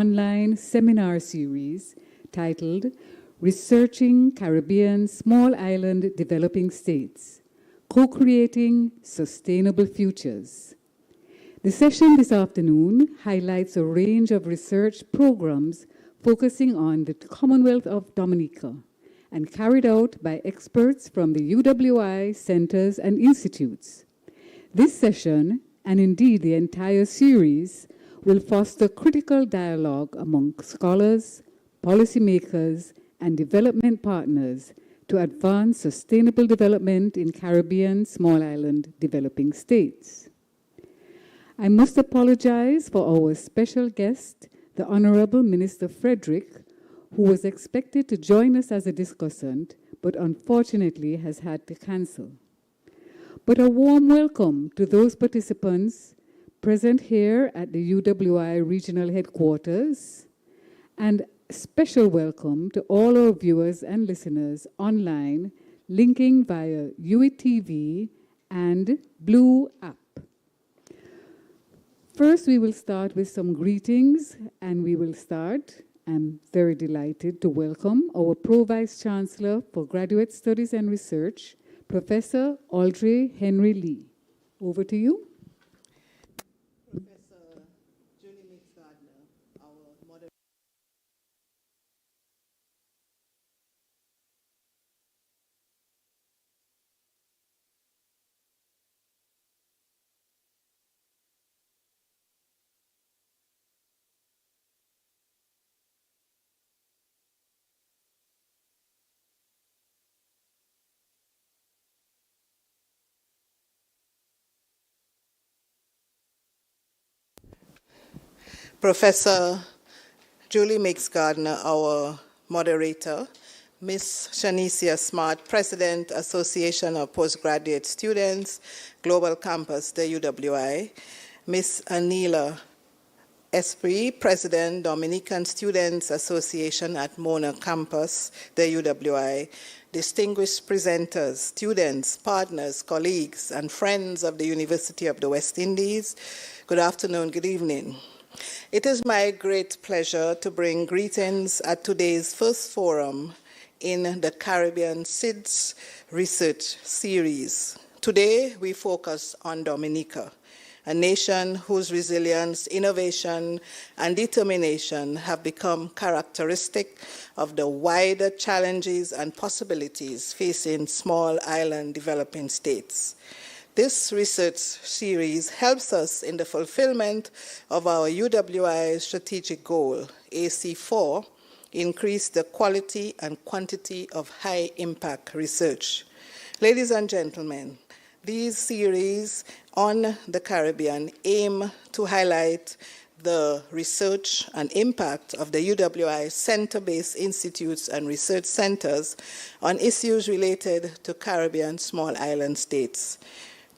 online seminar series titled Researching Caribbean Small Island Developing States, Co-Creating Sustainable Futures. The session this afternoon highlights a range of research programs focusing on the Commonwealth of Dominica and carried out by experts from the UWI centers and institutes. This session, and indeed the entire series, will foster critical dialogue among scholars, policymakers, and development partners to advance sustainable development in Caribbean small island developing states. I must apologize for our special guest, the Honorable Minister Frederick, who was expected to join us as a discussant, but unfortunately has had to cancel. But a warm welcome to those participants present here at the UWI Regional Headquarters, and special welcome to all our viewers and listeners online, linking via UWITV and Blue app. First, we will start with some greetings, and we will start. I'm very delighted to welcome our Pro Vice Chancellor for Graduate Studies and Research, Professor Audrey Henry Lee. Over to you. Professor Julie Mix-Gardner, our moderator. Professor Julie Mix-Gardner, our moderator, Ms. Shanicia Smart, President, Association of Postgraduate Students, Global Campus, the UWI, Ms. Anila Esprit, President, Dominican Students Association at Mona Campus, the UWI, distinguished presenters, students, partners, colleagues, and friends of the University of the West Indies, good afternoon, good evening. It is my great pleasure to bring greetings at today's first forum in the Caribbean SIDS research series. Today, we focus on Dominica, a nation whose resilience, innovation, and determination have become characteristic of the wider challenges and possibilities facing small island developing states. This research series helps us in the fulfillment of our UWI strategic goal, AC4, increase the quality and quantity of high-impact research. Ladies and gentlemen, these series on the Caribbean aim to highlight the research and impact of the UWI center-based institutes and research centers on issues related to Caribbean small island states.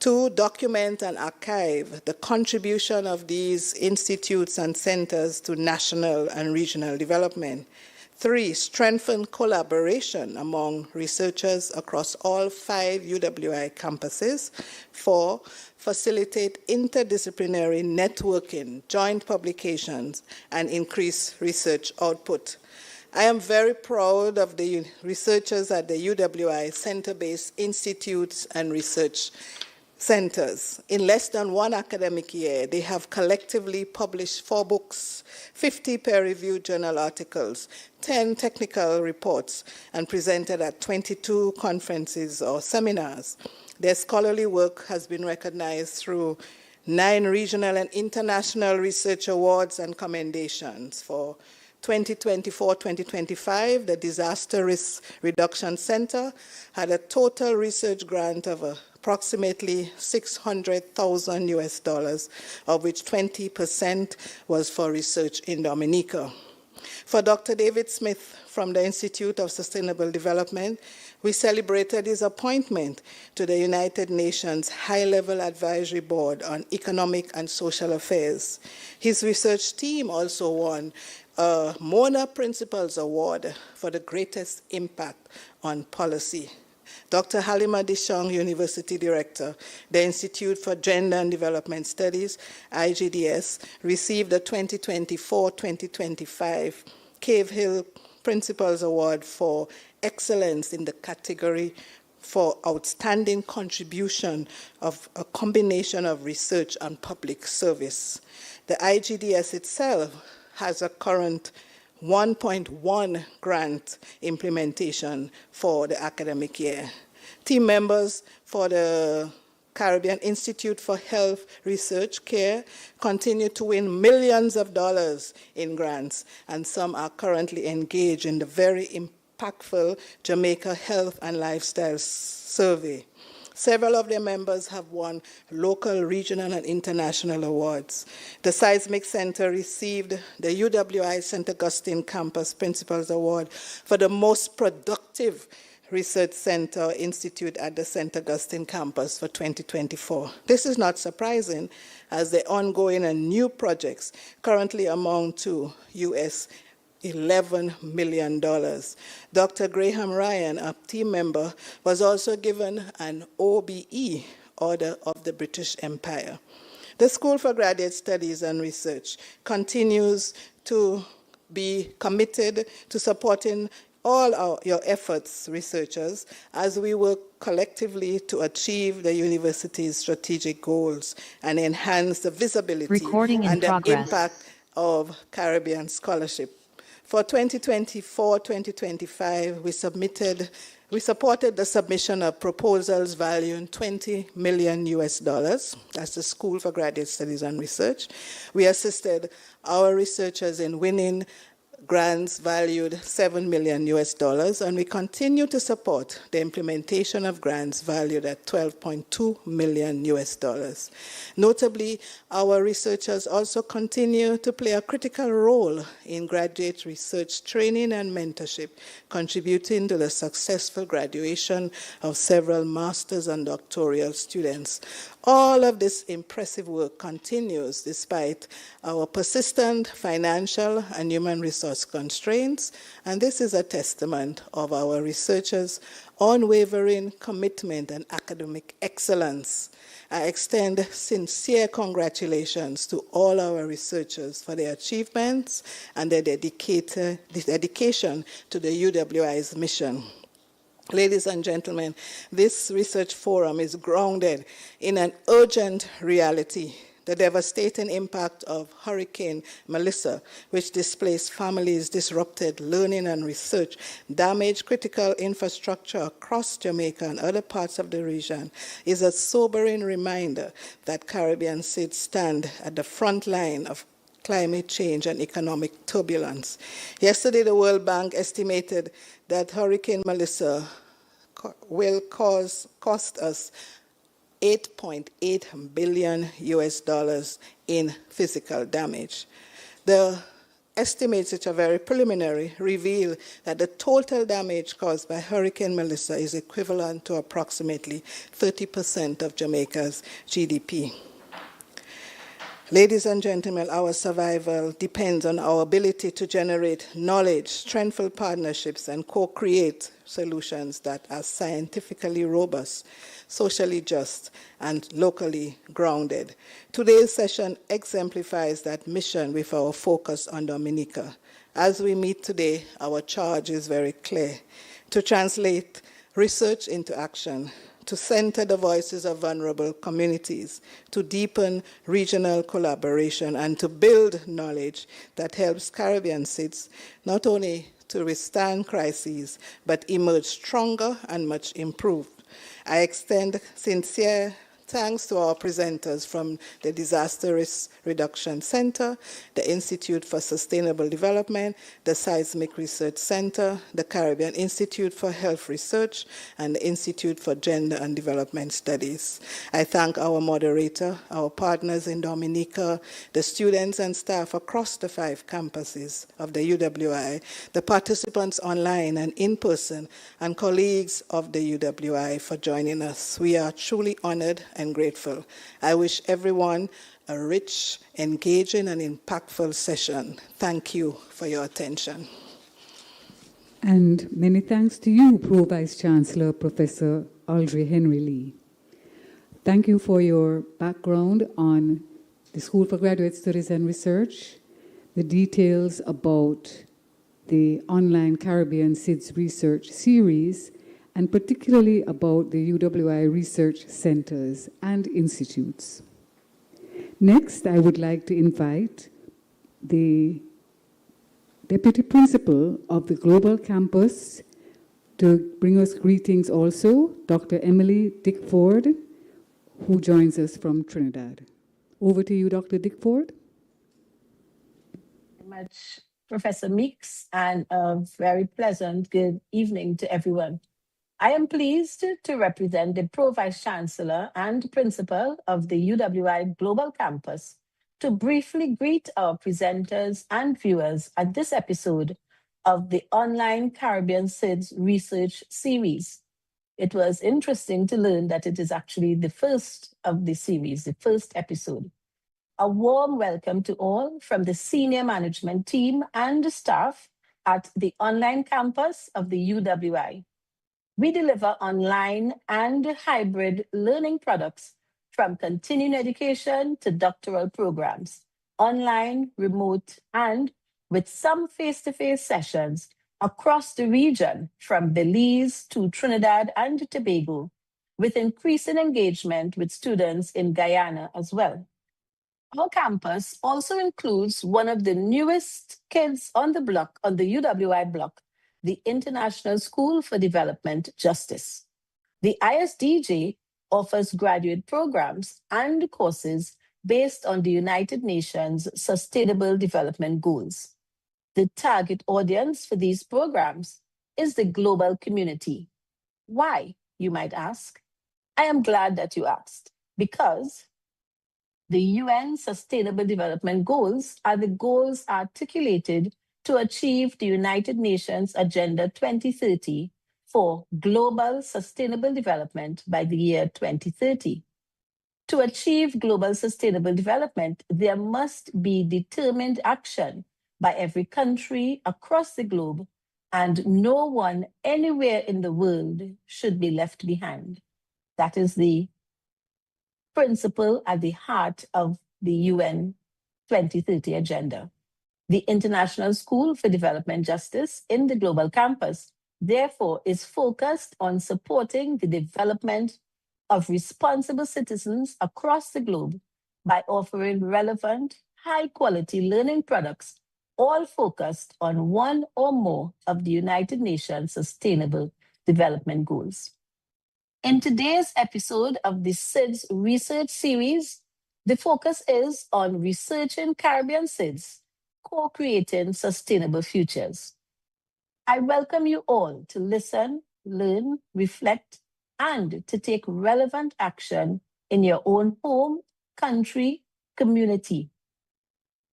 To document and archive the contribution of these institutes and centers to national and regional development. 3, strengthen collaboration among researchers across all 5 UWI campuses. 4, facilitate interdisciplinary networking, joint publications, and increase research output. I am very proud of the researchers at the UWI center-based institutes and research centers. In less than 1 academic year, they have collectively published 4 books, 50 peer-reviewed journal articles, 10 technical reports, and presented at 22 conferences or seminars. Their scholarly work has been recognized through 9 regional and international research awards and commendations. For 2024-2025, the Disaster Risk Reduction Center had a total research grant of approximately $600,000 US, of which 20% was for research in Dominica. For Dr. David Smith from the Institute of Sustainable Development, we celebrated his appointment to the United Nations High-Level Advisory Board on Economic and Social Affairs. His research team also won a Mona Principles Award for the greatest impact on policy. Dr. Halima Dishong, University Director, the Institute for Gender and Development Studies, IGDS, received the 2024-2025 Cave Hill Principals Award for Excellence in the category for outstanding contribution of a combination of research and public service. The IGDS itself has a current 1.1 grant implementation for the academic year. Team members for the Caribbean Institute for Health Research Care continue to win millions of dollars in grants, and some are currently engaged in the very impactful Jamaica Health and Lifestyle Survey. Several of their members have won local, regional, and international awards. The Seismic Center received the UWI St. Augustine Campus Principals Award for the most productive Research Center Institute at the St. Augustine campus for 2024. This is not surprising, as the ongoing and new projects currently amount to US $11 million. Dr. Graham Ryan, a team member, was also given an OBE, Order of the British Empire. The School for Graduate Studies and Research continues to be committed to supporting all your efforts, researchers, as we work collectively to achieve the university's strategic goals and enhance the visibility and the impact of Caribbean scholarship. For 2024-2025, we supported the submission of proposals valuing $20 million US. That's the School for Graduate Studies and Research. We assisted our researchers in winning grants valued $7 million US, and we continue to support the implementation of grants valued at $12.2 million US. Notably, our researchers also continue to play a critical role in graduate research training and mentorship, contributing to the successful graduation of several master's and doctoral students. All of this impressive work continues despite our persistent financial and human resource constraints, and this is a testament of our researchers' unwavering commitment and academic excellence. I extend sincere congratulations to all our researchers for their achievements and their dedication to the UWI's mission. Ladies and gentlemen, this research forum is grounded in an urgent reality: the devastating impact of Hurricane Melissa, which displaced families, disrupted learning and research, damaged critical infrastructure across Jamaica and other parts of the region, is a sobering reminder that Caribbean SIDS stand at the front line of climate change and economic turbulence. Yesterday, the World Bank estimated that Hurricane Melissa will cost us $8.8 billion US in physical damage. The estimates, which are very preliminary, reveal that the total damage caused by Hurricane Melissa is equivalent to approximately 30% of Jamaica's GDP. Ladies and gentlemen, our survival depends on our ability to generate knowledge, strengthen partnerships, and co-create solutions that are scientifically robust, socially just, and locally grounded. Today's session exemplifies that mission with our focus on Dominica. As we meet today, our charge is very clear: to translate research into action, to center the voices of vulnerable communities, to deepen regional collaboration, and to build knowledge that helps Caribbean SIDS not only to withstand crises, but emerge stronger and much improved. I extend sincere thanks to our presenters from the Disaster Risk Reduction Center, the Institute for Sustainable Development, the Seismic Research Center, the Caribbean Institute for Health Research, and the Institute for Gender and Development Studies. I thank our moderator, our partners in Dominica, the students and staff across the 5 campuses of the UWI, the participants online and in person, and colleagues of the UWI for joining us. We are truly honored and grateful. I wish everyone a rich, engaging, and impactful session. Thank you for your attention. And many thanks to you, Pro Vice Chancellor Professor Audrey Henry Lee. Thank you for your background on the School for Graduate Studies and Research, the details about the online Caribbean SIDS research series, and particularly about the UWI research centers and institutes. Next, I would like to invite the Deputy Principal of the Global Campus to bring us greetings also, Dr. Emily Dickford, who joins us from Trinidad. Over to you, Dr. Dickford. Thank you very much, Professor Meeks, and a very pleasant good evening to everyone. I am pleased to represent the Pro Vice Chancellor and Principal of the UWI Global Campus to briefly greet our presenters and viewers at this episode of the online Caribbean SIDS research series. It was interesting to learn that it is actually the first of the series, the first episode. A warm welcome to all from the senior management team and staff at the online campus of the UWI. We deliver online and hybrid learning products from continuing education to doctoral programs, online, remote, and with some face-to-face sessions across the region from Belize to Trinidad and Tobago, with increasing engagement with students in Guyana as well. Our campus also includes one of the newest kids on the block, on the UWI block, the International School for Development Justice. The ISDJ offers graduate programs and courses based on the United Nations Sustainable Development Goals. The target audience for these programs is the global community. Why, you might ask? I am glad that you asked, because the UN Sustainable Development Goals are the goals articulated to achieve the United Nations Agenda 2030 for global sustainable development by the year 2030. To achieve global sustainable development, there must be determined action by every country across the globe, and no one anywhere in the world should be left behind. That is the principle at the heart of the UN 2030 agenda. The International School for Development Justice in the Global Campus, therefore, is focused on supporting the development of responsible citizens across the globe by offering relevant, high-quality learning products, all focused on one or more of the United Nations Sustainable Development Goals. In today's episode of the SIDS research series, the focus is on researching Caribbean SIDS, co-creating sustainable futures. I welcome you all to listen, learn, reflect, and to take relevant action in your own home, country, community.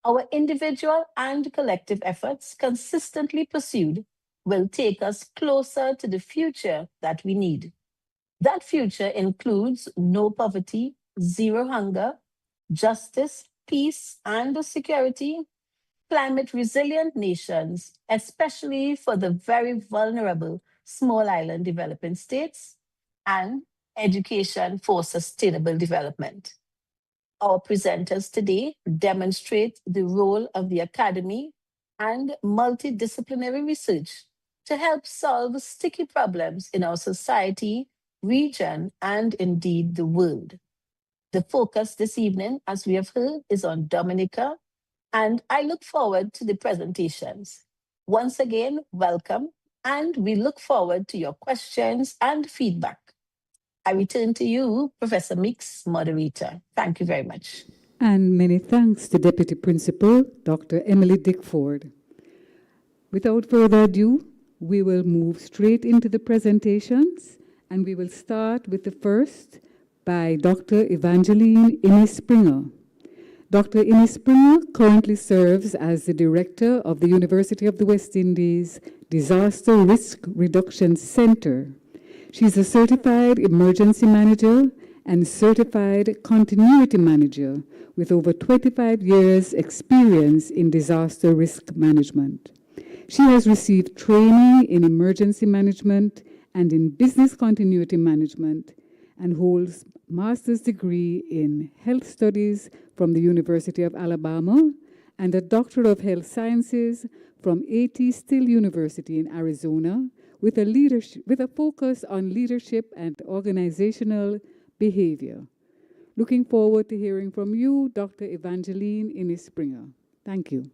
Our individual and collective efforts consistently pursued will take us closer to the future that we need. That future includes no poverty, zero hunger, justice, peace, and security, climate resilient nations, especially for the very vulnerable small island developing states, and education for sustainable development. Our presenters today demonstrate the role of the academy and multidisciplinary research to help solve sticky problems in our society, region, and indeed the world. The focus this evening, as we have heard, is on Dominica, and I look forward to the presentations. Once again, welcome, and we look forward to your questions and feedback. I return to you, Professor Meeks, moderator. Thank you very much. And many thanks to Deputy Principal, Dr. Emily Dickford. Without further ado, we will move straight into the presentations, and we will start with the first by Dr. Evangeline Innie-Springer. Dr. Innie-Springer currently serves as the Director of the University of the West Indies Disaster Risk Reduction Center. She's a Certified Emergency Manager and Certified Continuity Manager with over 25 years' experience in disaster risk management. She has received training in emergency management and in business continuity management and holds master's degree in health studies from the University of Alabama and a Doctor of Health Sciences from A.T. Still University in Arizona with a focus on leadership and organizational behavior. Looking forward to hearing from you, Dr. Evangeline Innis-Springer. Thank you.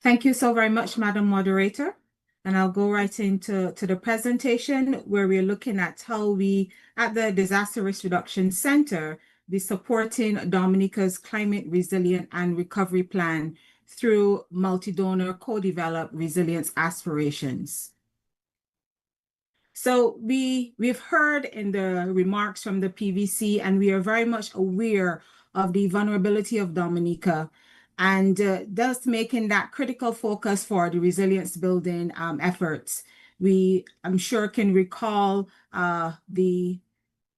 Thank you so very much, Madam Moderator. And I'll go right into the presentation where we're looking at how we, at the Disaster Risk Reduction Center, be supporting Dominica's climate resilient and recovery plan through multi-donor co-developed resilience aspirations. So we've heard in the remarks from the PVC, and we are very much aware of the vulnerability of Dominica, and thus making that critical focus for the resilience building efforts. I'm sure, can recall the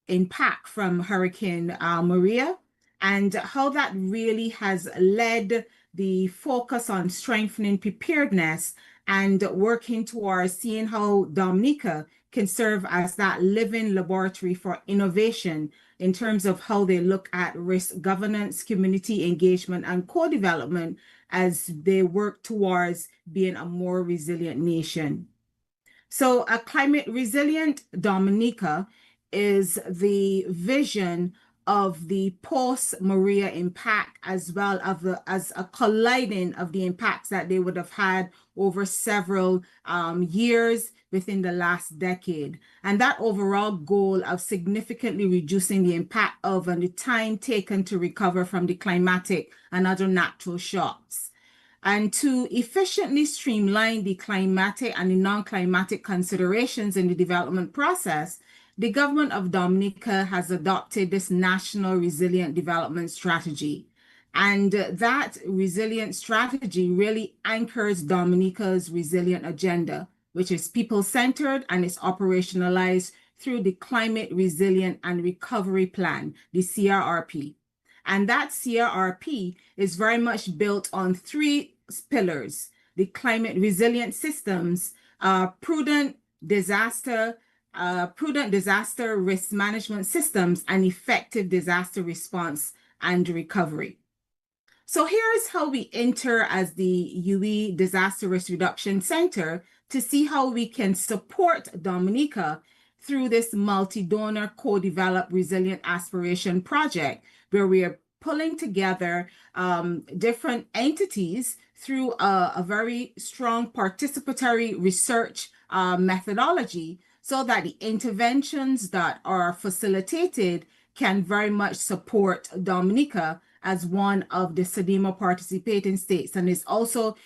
impact from Hurricane Maria and how that really has led the focus on strengthening preparedness and working towards seeing how Dominica can serve as that living laboratory for innovation in terms of how they look at risk governance, community engagement, and co-development as they work towards being a more resilient nation. So a climate resilient Dominica is the vision of the post-Maria impact, as well as a colliding of the impacts that they would have had over several years within the last decade. And that overall goal of significantly reducing the impact of and the time taken to recover from the climatic and other natural shocks. And to efficiently streamline the climatic and the non-climatic considerations in the development process, the government of Dominica has adopted this National Resilient Development Strategy. And that resilient strategy really anchors Dominica's resilient agenda, which is people-centered, and is operationalized through the Climate Resilient and Recovery Plan, the CRRP. And that CRRP is very much built on three pillars: the climate resilient systems, prudent disaster risk management systems, and effective disaster response and recovery. So here's how we enter as the UE Disaster Risk Reduction Center to see how we can support Dominica through this multi-donor co-developed resilient aspiration project, where we are pulling together different entities through a very strong participatory research methodology, so that the interventions that are facilitated can very much support Dominica as one of the SIDS participating states. And it's also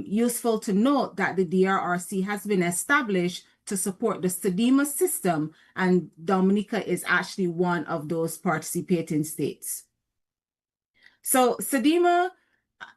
useful to note that the DRRC has been established to support the SIDS system, and Dominica is actually one of those participating states. So SIDS,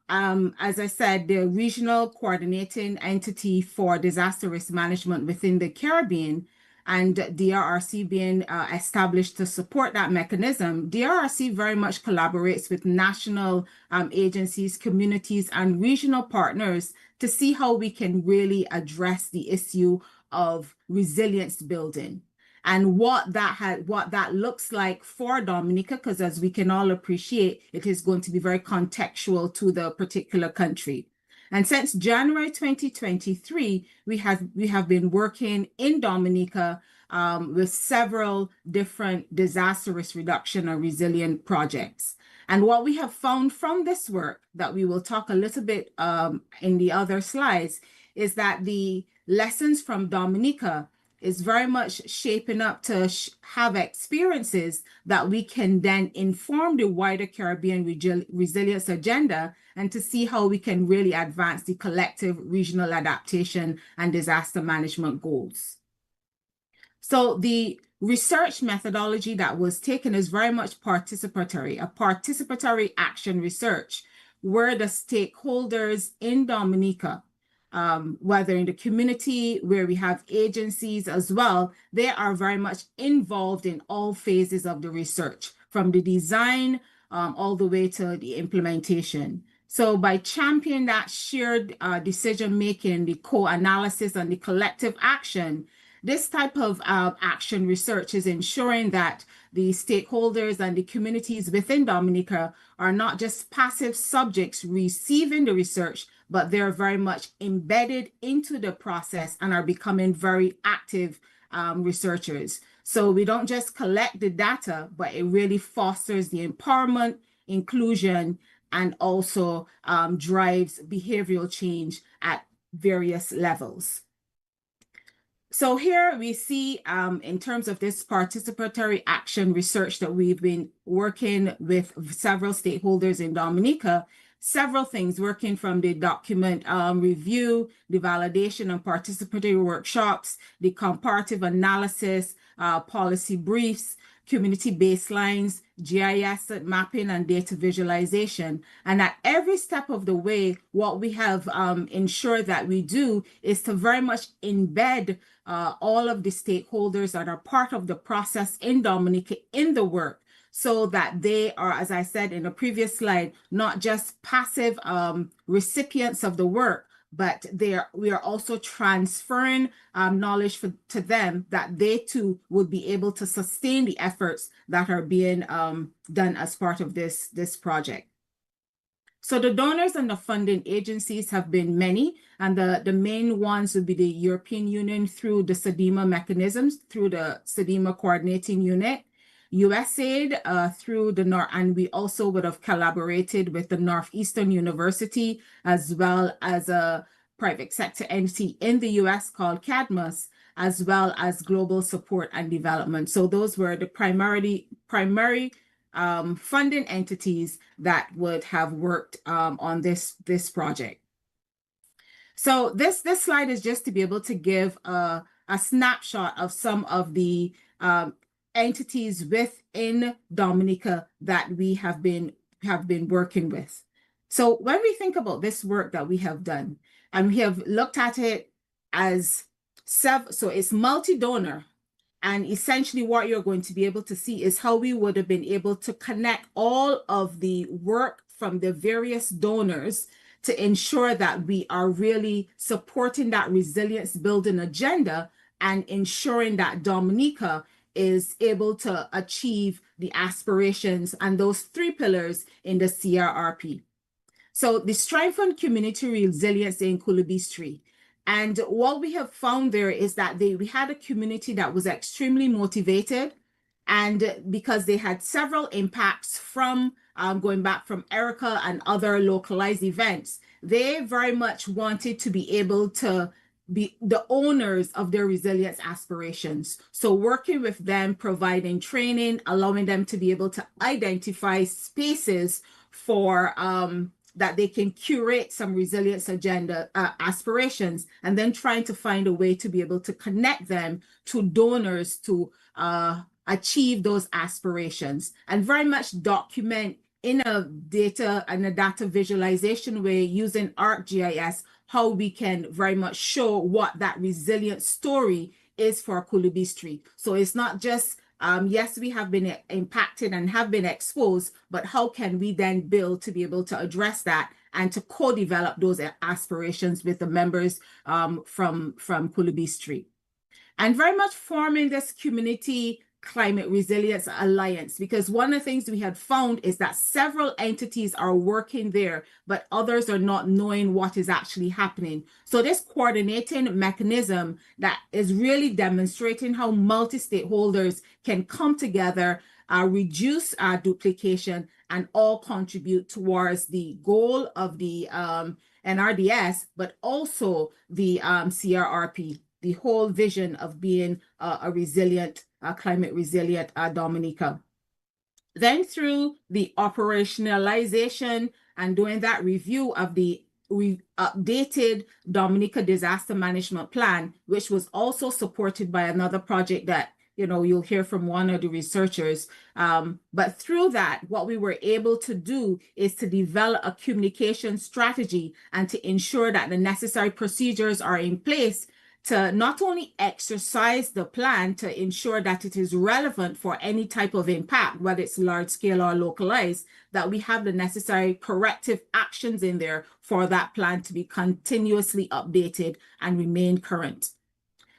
as I said, the regional coordinating entity for disaster risk management within the Caribbean, and DRRC being established to support that mechanism, DRRC very much collaborates with national agencies, communities, and regional partners to see how we can really address the issue of resilience building, and what that looks like for Dominica, because as we can all appreciate, it is going to be very contextual to the particular country. And since January 2023, we have been working in Dominica with several different disaster risk reduction and resilient projects. And what we have found from this work, that we will talk a little bit in the other slides, is that the lessons from Dominica is very much shaping up to have experiences that we can then inform the wider Caribbean resilience agenda, and to see how we can really advance the collective regional adaptation and disaster management goals. So the research methodology that was taken is very much participatory, a participatory action research, where the stakeholders in Dominica, whether in the community, where we have agencies as well, they are very much involved in all phases of the research, from the design all the way to the implementation. So by championing that shared decision-making, the co-analysis, and the collective action, this type of action research is ensuring that the stakeholders and the communities within Dominica are not just passive subjects receiving the research, but they're very much embedded into the process and are becoming very active researchers. So we don't just collect the data, but it really fosters the empowerment, inclusion, and also drives behavioral change at various levels. So here we see in terms of this participatory action research that we've been working with several stakeholders in Dominica, several things working from the document review, the validation and participatory workshops, the comparative analysis, policy briefs, community baselines, GIS mapping, and data visualization. And at every step of the way, what we have ensured that we do is to very much embed all of the stakeholders that are part of the process in Dominica in the work, so that they are, as I said in a previous slide, not just passive recipients of the work, but we are also transferring knowledge to them, that they too would be able to sustain the efforts that are being done as part of this project. So the donors and the funding agencies have been many, and the main ones would be the European Union through the SIDS mechanisms, through the SIDS coordinating unit, USAID through the North, and we also would have collaborated with the Northeastern University, as well as a private sector entity in the US called CADMUS, as well as Global Support and Development. So those were the primary funding entities that would have worked on this project. So this slide is just to be able to give a snapshot of some of the entities within Dominica that we have been working with. So when we think about this work that we have done, and we have looked at it as so it's multi-donor, and essentially what you're going to be able to see is how we would have been able to connect all of the work from the various donors to ensure that we are really supporting that resilience building agenda and ensuring that Dominica is able to achieve the aspirations and those 3 pillars in the CRRP. So the strengthened community resilience in Kulabistri. And what we have found there is that we had a community that was extremely motivated, and because they had several impacts from going back from Erica and other localized events, they very much wanted to be able to be the owners of their resilience aspirations. So working with them, providing training, allowing them to be able to identify spaces for that they can curate some resilience agenda aspirations, and then trying to find a way to be able to connect them to donors to achieve those aspirations, and very much document in a data visualization way using ArcGIS how we can very much show what that resilient story is for Kulabistri. So it's not just yes, we have been impacted and have been exposed, but how can we then build to be able to address that and to co-develop those aspirations with the members from Kulabistri? And very much forming this community climate resilience alliance, because one of the things we had found is that several entities are working there, but others are not knowing what is actually happening. So this coordinating mechanism that is really demonstrating how multi-stakeholders can come together, reduce duplication, and all contribute towards the goal of the NRDS, but also the CRRP, the whole vision of being a resilient, climate resilient Dominica. Then through the operationalization and doing that review of the updated Dominica Disaster Management Plan, which was also supported by another project that you'll hear from one of the researchers. But through that, what we were able to do is to develop a communication strategy and to ensure that the necessary procedures are in place to not only exercise the plan to ensure that it is relevant for any type of impact, whether it's large scale or localized, that we have the necessary corrective actions in there for that plan to be continuously updated and remain current.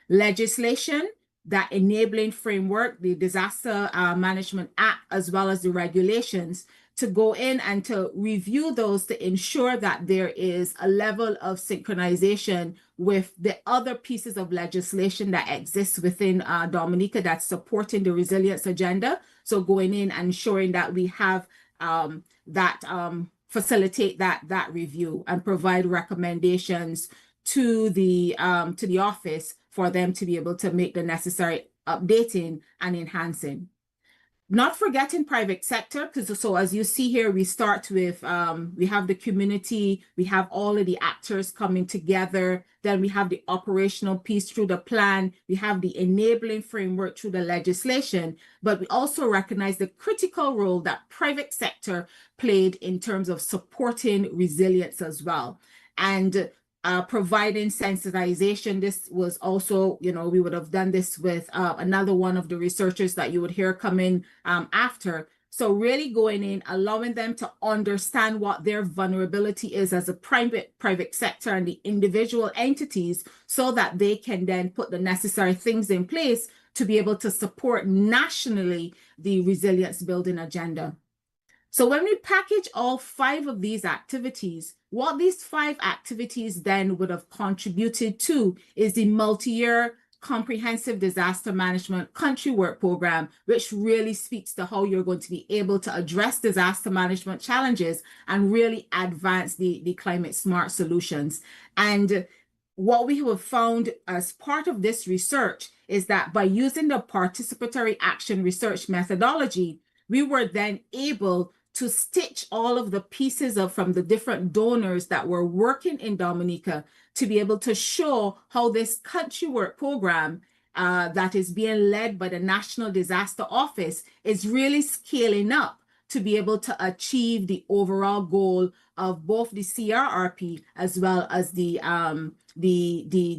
Legislation, that enabling framework, the Disaster Management Act, as well as the regulations, to go in and to review those to ensure that there is a level of synchronization with the other pieces of legislation that exists within Dominica that's supporting the resilience agenda. So going in and ensuring that we have facilitate that review and provide recommendations to the office for them to be able to make the necessary updating and enhancing. Not forgetting private sector, because so as you see here, we start with, we have the community, we have all of the actors coming together, then we have the operational piece through the plan, we have the enabling framework through the legislation, but we also recognize the critical role that private sector played in terms of supporting resilience as well. And providing sensitization. This was also, we would have done this with another one of the researchers that you would hear coming after. So really going in, allowing them to understand what their vulnerability is as a private sector and the individual entities, so that they can then put the necessary things in place to be able to support nationally the resilience building agenda. So when we package all 5 of these activities, what these 5 activities then would have contributed to is the multi-year comprehensive disaster management country work program, which really speaks to how you're going to be able to address disaster management challenges and really advance the climate smart solutions. And what we have found as part of this research is that by using the participatory action research methodology, we were then able to stitch all of the pieces from the different donors that were working in Dominica to be able to show how this country work program that is being led by the National Disaster Office is really scaling up to be able to achieve the overall goal of both the CRRP as well as the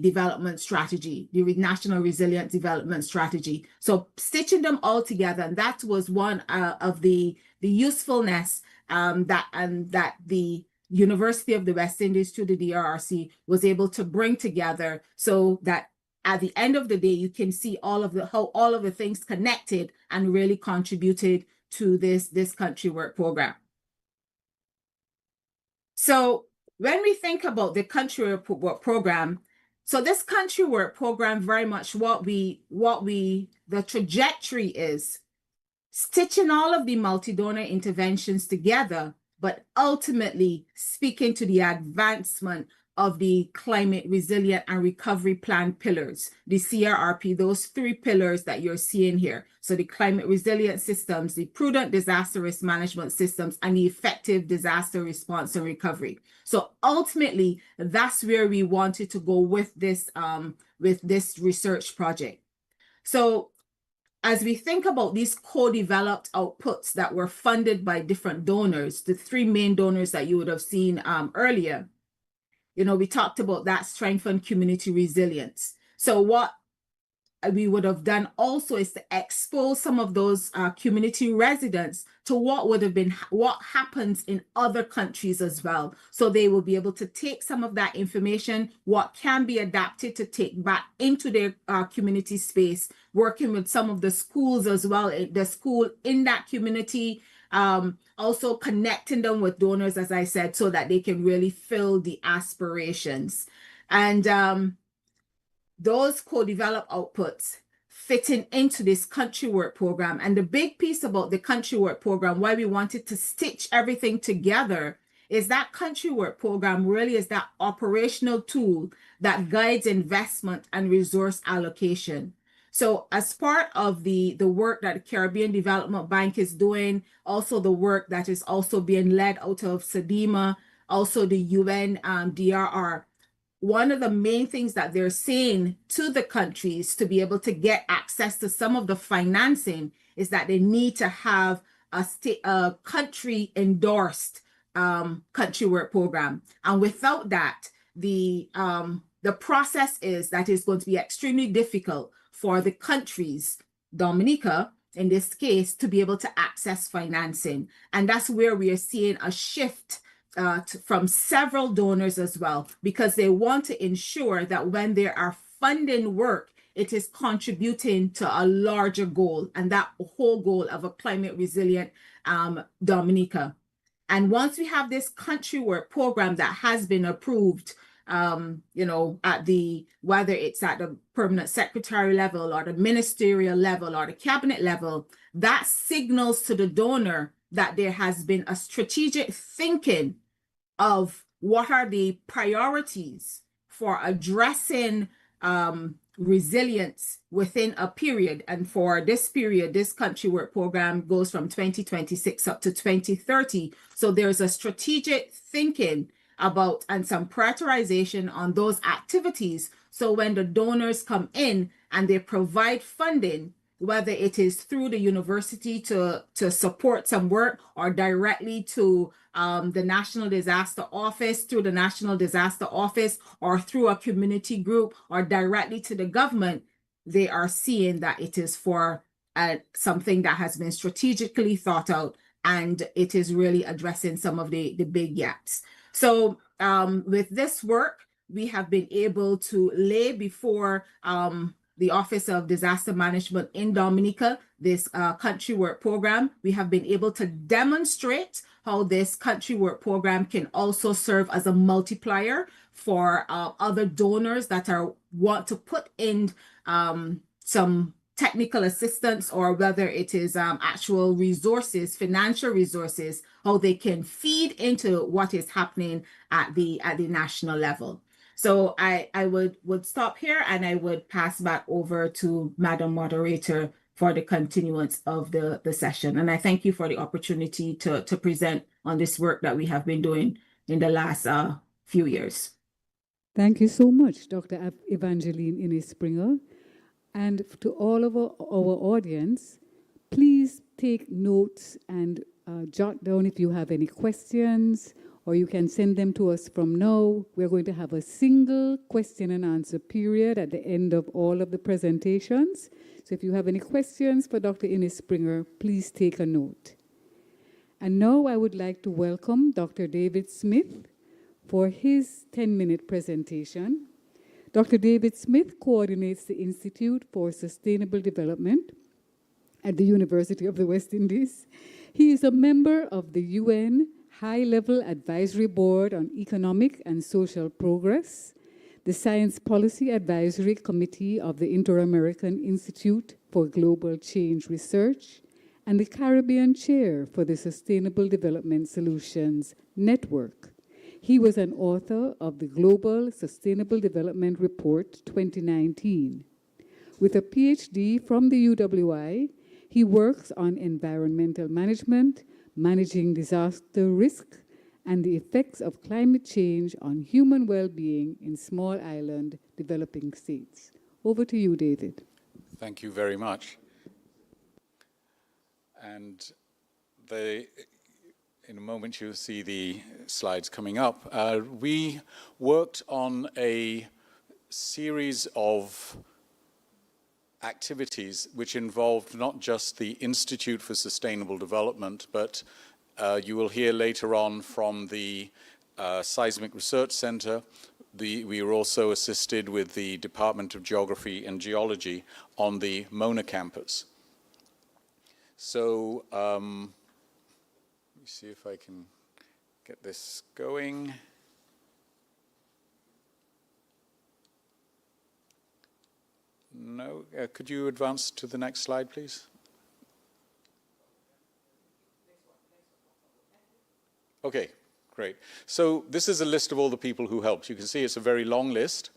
development strategy, the National Resilient Development Strategy. So stitching them all together, and that was one of the usefulness that the University of the West Indies through the DRRC was able to bring together, so that at the end of the day, you can see how all of the things connected and really contributed to this country work program. So when we think about the country work program, so this country work program, very much the trajectory is stitching all of the multi-donor interventions together, but ultimately speaking to the advancement of the climate resilient and recovery plan pillars, the CRRP, those 3 pillars that you're seeing here. So the climate resilient systems, the prudent disaster risk management systems, and the effective disaster response and recovery. So ultimately, that's where we wanted to go with this research project. So as we think about these co-developed outputs that were funded by different donors, the 3 main donors that you would have seen earlier, we talked about that strengthened community resilience. So what we would have done also is to expose some of those community residents to what happens in other countries as well. So they will be able to take some of that information, what can be adapted to take back into their community space, working with some of the schools as well, the school in that community, also connecting them with donors, as I said, so that they can really fill the aspirations. And those co-developed outputs fitting into this country work program. And the big piece about the country work program, why we wanted to stitch everything together, is that country work program really is that operational tool that guides investment and resource allocation. So as part of the work that the Caribbean Development Bank is doing, also the work that is also being led out of SEDIMA, also the UN DRR, one of the main things that they're saying to the countries to be able to get access to some of the financing is that they need to have a country endorsed country work program. And without that, the the process is that it's going to be extremely difficult for the countries, Dominica, in this case, to be able to access financing. And that's where we are seeing a shift from several donors as well, because they want to ensure that when they are funding work, it is contributing to a larger goal, and that whole goal of a climate resilient Dominica. And once we have this country work program that has been approved, at whether it's at the permanent secretary level or the ministerial level or the cabinet level, that signals to the donor that there has been a strategic thinking of what are the priorities for addressing resilience within a period. And for this period, this country work program goes from 2026 up to 2030. So there's a strategic thinking about and some prioritization on those activities. So when the donors come in and they provide funding, whether it is through the university to support some work or directly to the National Disaster Office, through the National Disaster Office, or through a community group, or directly to the government, they are seeing that it is for something that has been strategically thought out, and it is really addressing some of the big gaps. So with this work, we have been able to lay before the Office of Disaster Management in Dominica, this country work program. We have been able to demonstrate how this country work program can also serve as a multiplier for other donors that want to put in some technical assistance, or whether it is actual resources, financial resources, how they can feed into what is happening at the national level. So I would stop here, and I would pass back over to Madam Moderator for the continuance of the session. And I thank you for the opportunity to present on this work that we have been doing in the last few years. Thank you so much, Dr. Evangeline Innes-Springer. And to all of our audience, please take notes and jot down if you have any questions, or you can send them to us from now. We're going to have a single question and answer period at the end of all of the presentations. So if you have any questions for Dr. Innes-Springer, please take a note. And now I would like to welcome Dr. David Smith for his 10-minute presentation. Dr. David Smith coordinates the Institute for Sustainable Development at the University of the West Indies. He is a member of the UN High-Level Advisory Board on Economic and Social Progress, the Science Policy Advisory Committee of the Inter-American Institute for Global Change Research, and the Caribbean Chair for the Sustainable Development Solutions Network. He was an author of the Global Sustainable Development Report 2019. With a PhD from the UWI, he works on environmental management, managing disaster risk, and the effects of climate change on human well-being in small island developing states. Over to you, David. Thank you very much. And in a moment, you'll see the slides coming up. We worked on a series of activities which involved not just the Institute for Sustainable Development, but you will hear later on from the Seismic Research Center. We were also assisted with the Department of Geography and Geology on the Mona campus. So let me see if I can get this going. No, could you advance to the next slide, please? Okay, great. So this is a list of all the people who helped. You can see it's a very long list,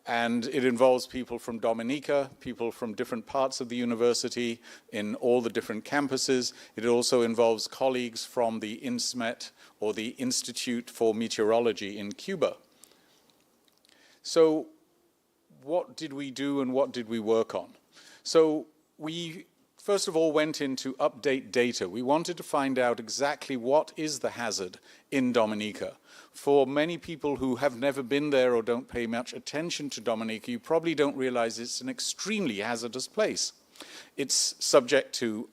and it involves people from Dominica, people from different parts of the university in all the different campuses. It also involves colleagues from the INSMET, or the Institute for Meteorology in Cuba. So what did we do and what did we work on? So we first of all, went in to update data. We wanted to find out exactly what is the hazard in Dominica. For many people who have never been there or don't pay much attention to Dominica, you probably don't realize it's an extremely hazardous place. It's subject to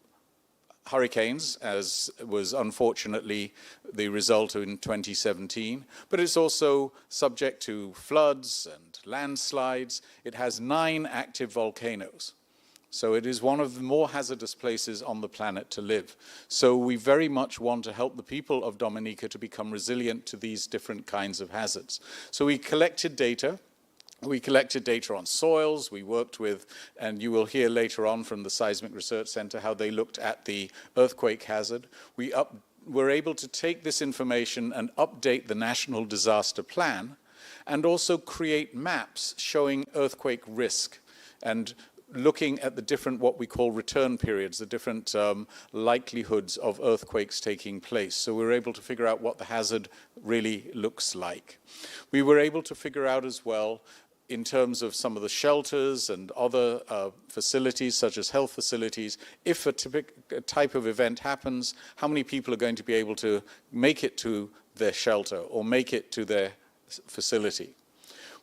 hurricanes, as was unfortunately the result in 2017, but it's also subject to floods and landslides. It has 9 active volcanoes. So it is one of the more hazardous places on the planet to live. So we very much want to help the people of Dominica to become resilient to these different kinds of hazards. So we collected data. We collected data on soils. We worked with, and you will hear later on from the Seismic Research Center how they looked at the earthquake hazard. We were able to take this information and update the National Disaster Plan and also create maps showing earthquake risk and looking at the different, what we call return periods, the different likelihoods of earthquakes taking place. So we were able to figure out what the hazard really looks like. We were able to figure out as well, in terms of some of the shelters and other facilities, such as health facilities, if a type of event happens, how many people are going to be able to make it to their shelter or make it to their facility.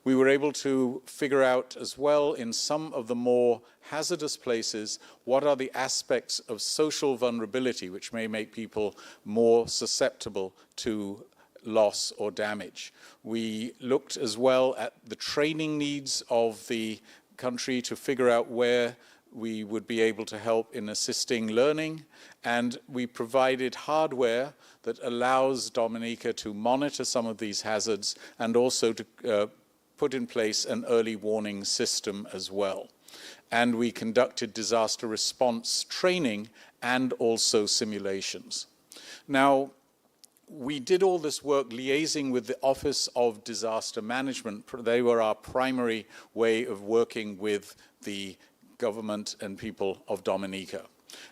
We were able to figure out as well, in some of the more hazardous places, what are the aspects of social vulnerability which may make people more susceptible to loss or damage. We looked as well at the training needs of the country to figure out where we would be able to help in assisting learning, and we provided hardware that allows Dominica to monitor some of these hazards and also to put in place an early warning system as well. And we conducted disaster response training and also simulations. Now, we did all this work liaising with the Office of Disaster Management. They were our primary way of working with the government and people of Dominica.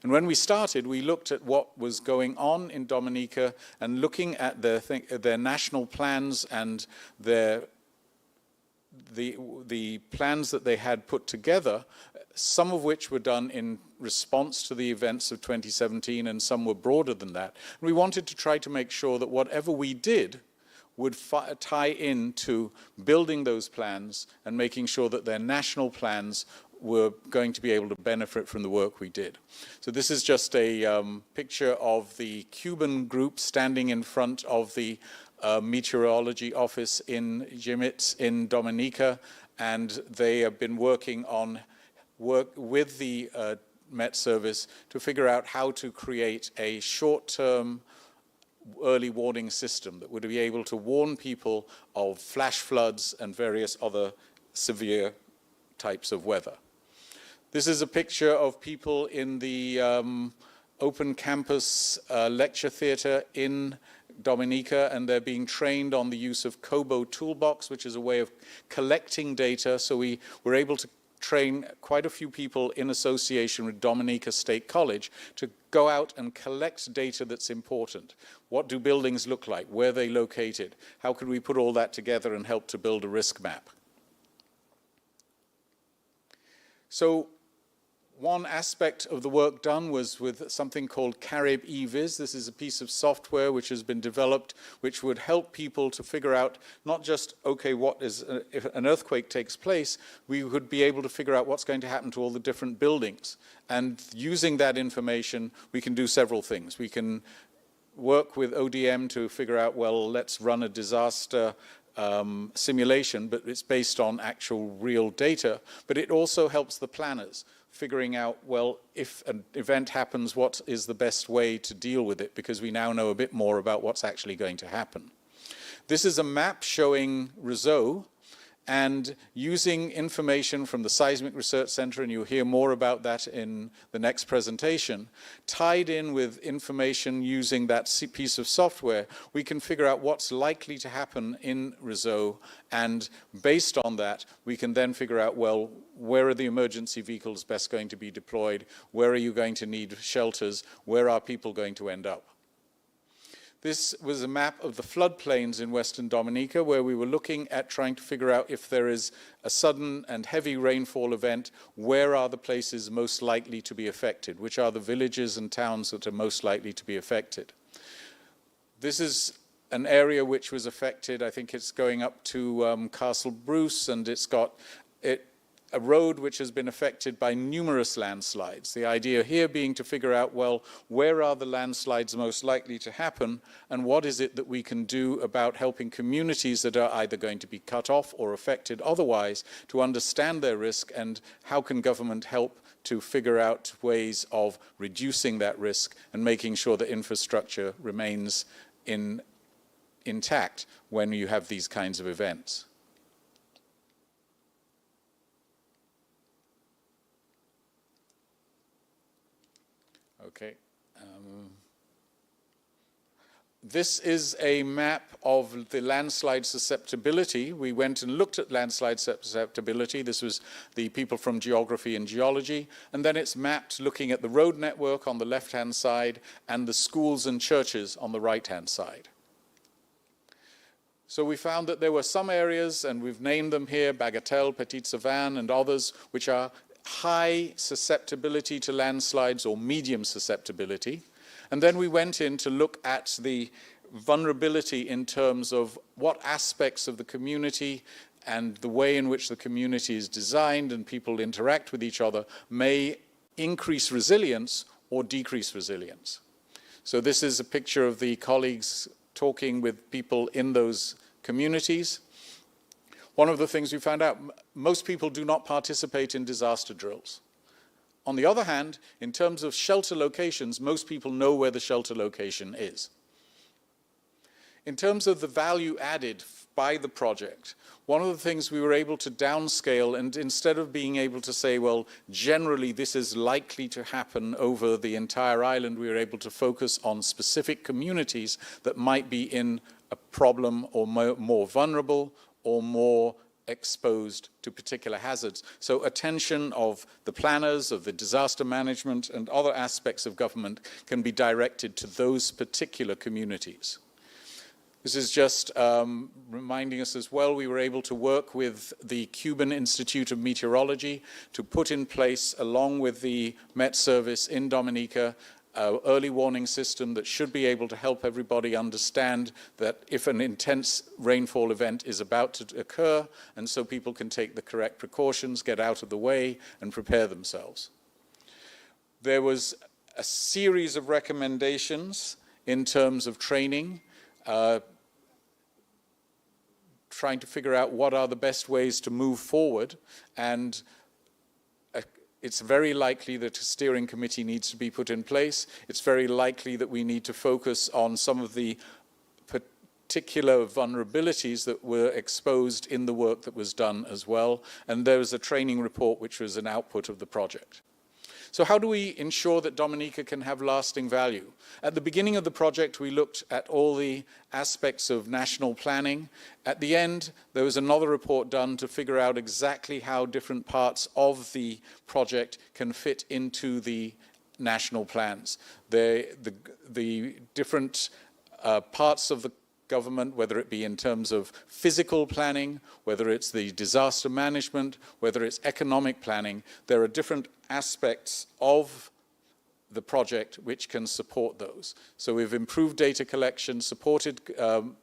And when we started, we looked at what was going on in Dominica and looking at their national plans and the plans that they had put together, some of which were done in response to the events of 2017 and some were broader than that. And we wanted to try to make sure that whatever we did would tie into building those plans and making sure that their national plans were going to be able to benefit from the work we did. So this is just a picture of the Cuban group standing in front of the meteorology office in Jimitz in Dominica, and they have been working on work with the Met Service to figure out how to create a short-term early warning system that would be able to warn people of flash floods and various other severe types of weather. This is a picture of people in the open campus lecture theater in Dominica, and they're being trained on the use of Kobo Toolbox, which is a way of collecting data. So we were able to train quite a few people in association with Dominica State College to go out and collect data that's important. What do buildings look like? Where are they located? How could we put all that together and help to build a risk map? So one aspect of the work done was with something called Carib eVis. This is a piece of software which has been developed which would help people to figure out not just, okay, what is, if an earthquake takes place, we would be able to figure out what's going to happen to all the different buildings. And using that information, we can do several things. We can work with ODM to figure out, well, let's run a disaster simulation, but it's based on actual real data. But it also helps the planners figuring out, well, if an event happens, what is the best way to deal with it, because we now know a bit more about what's actually going to happen. This is a map showing Roseau, and using information from the Seismic Research Center, and you'll hear more about that in the next presentation, tied in with information using that piece of software, we can figure out what's likely to happen in Roseau, and based on that, we can then figure out, well, where are the emergency vehicles best going to be deployed? Where are you going to need shelters? Where are people going to end up? This was a map of the floodplains in Western Dominica, where we were looking at trying to figure out if there is a sudden and heavy rainfall event, where are the places most likely to be affected? Which are the villages and towns that are most likely to be affected? This is an area which was affected, I think it's going up to Castle Bruce, and it's got a road which has been affected by numerous landslides. The idea here being to figure out, well, where are the landslides most likely to happen, and what is it that we can do about helping communities that are either going to be cut off or affected otherwise to understand their risk, and how can government help to figure out ways of reducing that risk and making sure that infrastructure remains intact when you have these kinds of events. Okay. This is a map of the landslide susceptibility. We went and looked at landslide susceptibility. This was the people from geography and geology. And then it's mapped looking at the road network on the left-hand side and the schools and churches on the right-hand side. So we found that there were some areas, and we've named them here, Bagatelle, Petit Savan, and others, which are high susceptibility to landslides or medium susceptibility. And then we went in to look at the vulnerability in terms of what aspects of the community and the way in which the community is designed and people interact with each other may increase resilience or decrease resilience. So this is a picture of the colleagues talking with people in those communities. One of the things we found out, most people do not participate in disaster drills. On the other hand, in terms of shelter locations, most people know where the shelter location is. In terms of the value added by the project, one of the things we were able to downscale, and instead of being able to say, well, generally this is likely to happen over the entire island, we were able to focus on specific communities that might be in a problem or more vulnerable or more exposed to particular hazards. So attention of the planners, of the disaster management, and other aspects of government can be directed to those particular communities. This is just reminding us as well, we were able to work with the Cuban Institute of Meteorology to put in place, along with the Met Service in Dominica, an early warning system that should be able to help everybody understand that if an intense rainfall event is about to occur, and so people can take the correct precautions, get out of the way, and prepare themselves. There was a series of recommendations in terms of training, trying to figure out what are the best ways to move forward, and it's very likely that a steering committee needs to be put in place. It's very likely that we need to focus on some of the particular vulnerabilities that were exposed in the work that was done as well. And there was a training report which was an output of the project. So how do we ensure that Dominica can have lasting value? At the beginning of the project, we looked at all the aspects of national planning. At the end, there was another report done to figure out exactly how different parts of the project can fit into the national plans. The different parts of the government, whether it be in terms of physical planning, whether it's the disaster management, whether it's economic planning, there are different aspects of the project which can support those. So we've improved data collection, supported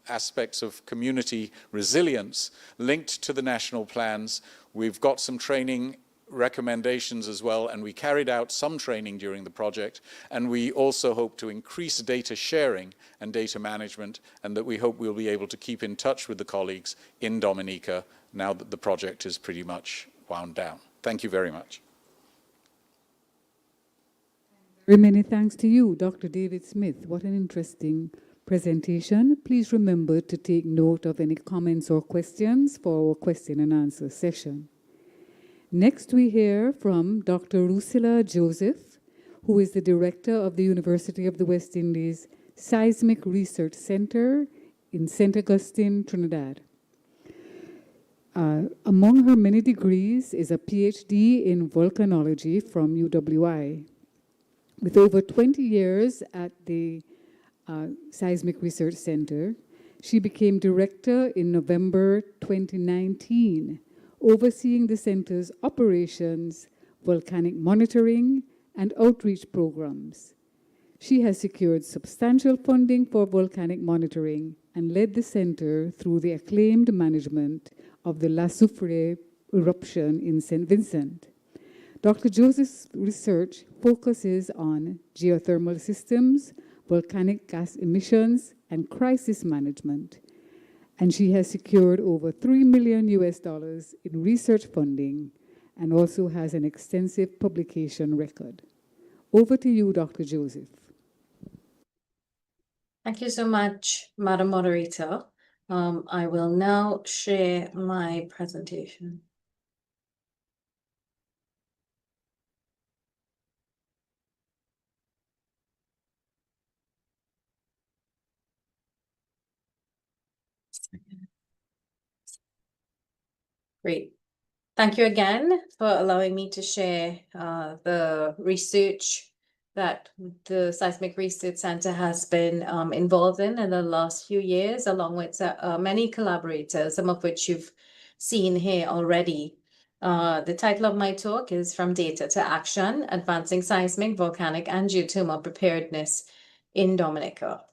aspects of community resilience linked to the national plans. We've got some training recommendations as well, and we carried out some training during the project, and we also hope to increase data sharing and data management, and that we hope we'll be able to keep in touch with the colleagues in Dominica now that the project is pretty much wound down. Thank you very much. Very many thanks to you, Dr. David Smith. What an interesting presentation. Please remember to take note of any comments or questions for our question and answer session. Next, we hear from Dr. Rusila Joseph, who is the director of the University of the West Indies Seismic Research Center in St. Augustine, Trinidad. Among her many degrees is a PhD in volcanology from UWI. With over 20 years at the Seismic Research Center. She became director in November 2019, overseeing the center's operations, volcanic monitoring, and outreach programs. She has secured substantial funding for volcanic monitoring and led the center through the acclaimed management of the La Soufrière eruption in St. Vincent. Dr. Joseph's research focuses on geothermal systems, volcanic gas emissions, and crisis management. And she has secured over $3 million in research funding and also has an extensive publication record. Over to you, Dr. Joseph. Thank you so much, Madam Moderator. I will now share my presentation. Great. Thank you again for allowing me to share the research that the Seismic Research Center has been involved in the last few years, along with many collaborators, some of which you've seen here already. The title of my talk is From Data to Action, Advancing Seismic, Volcanic, and Geothermal Preparedness in Dominica.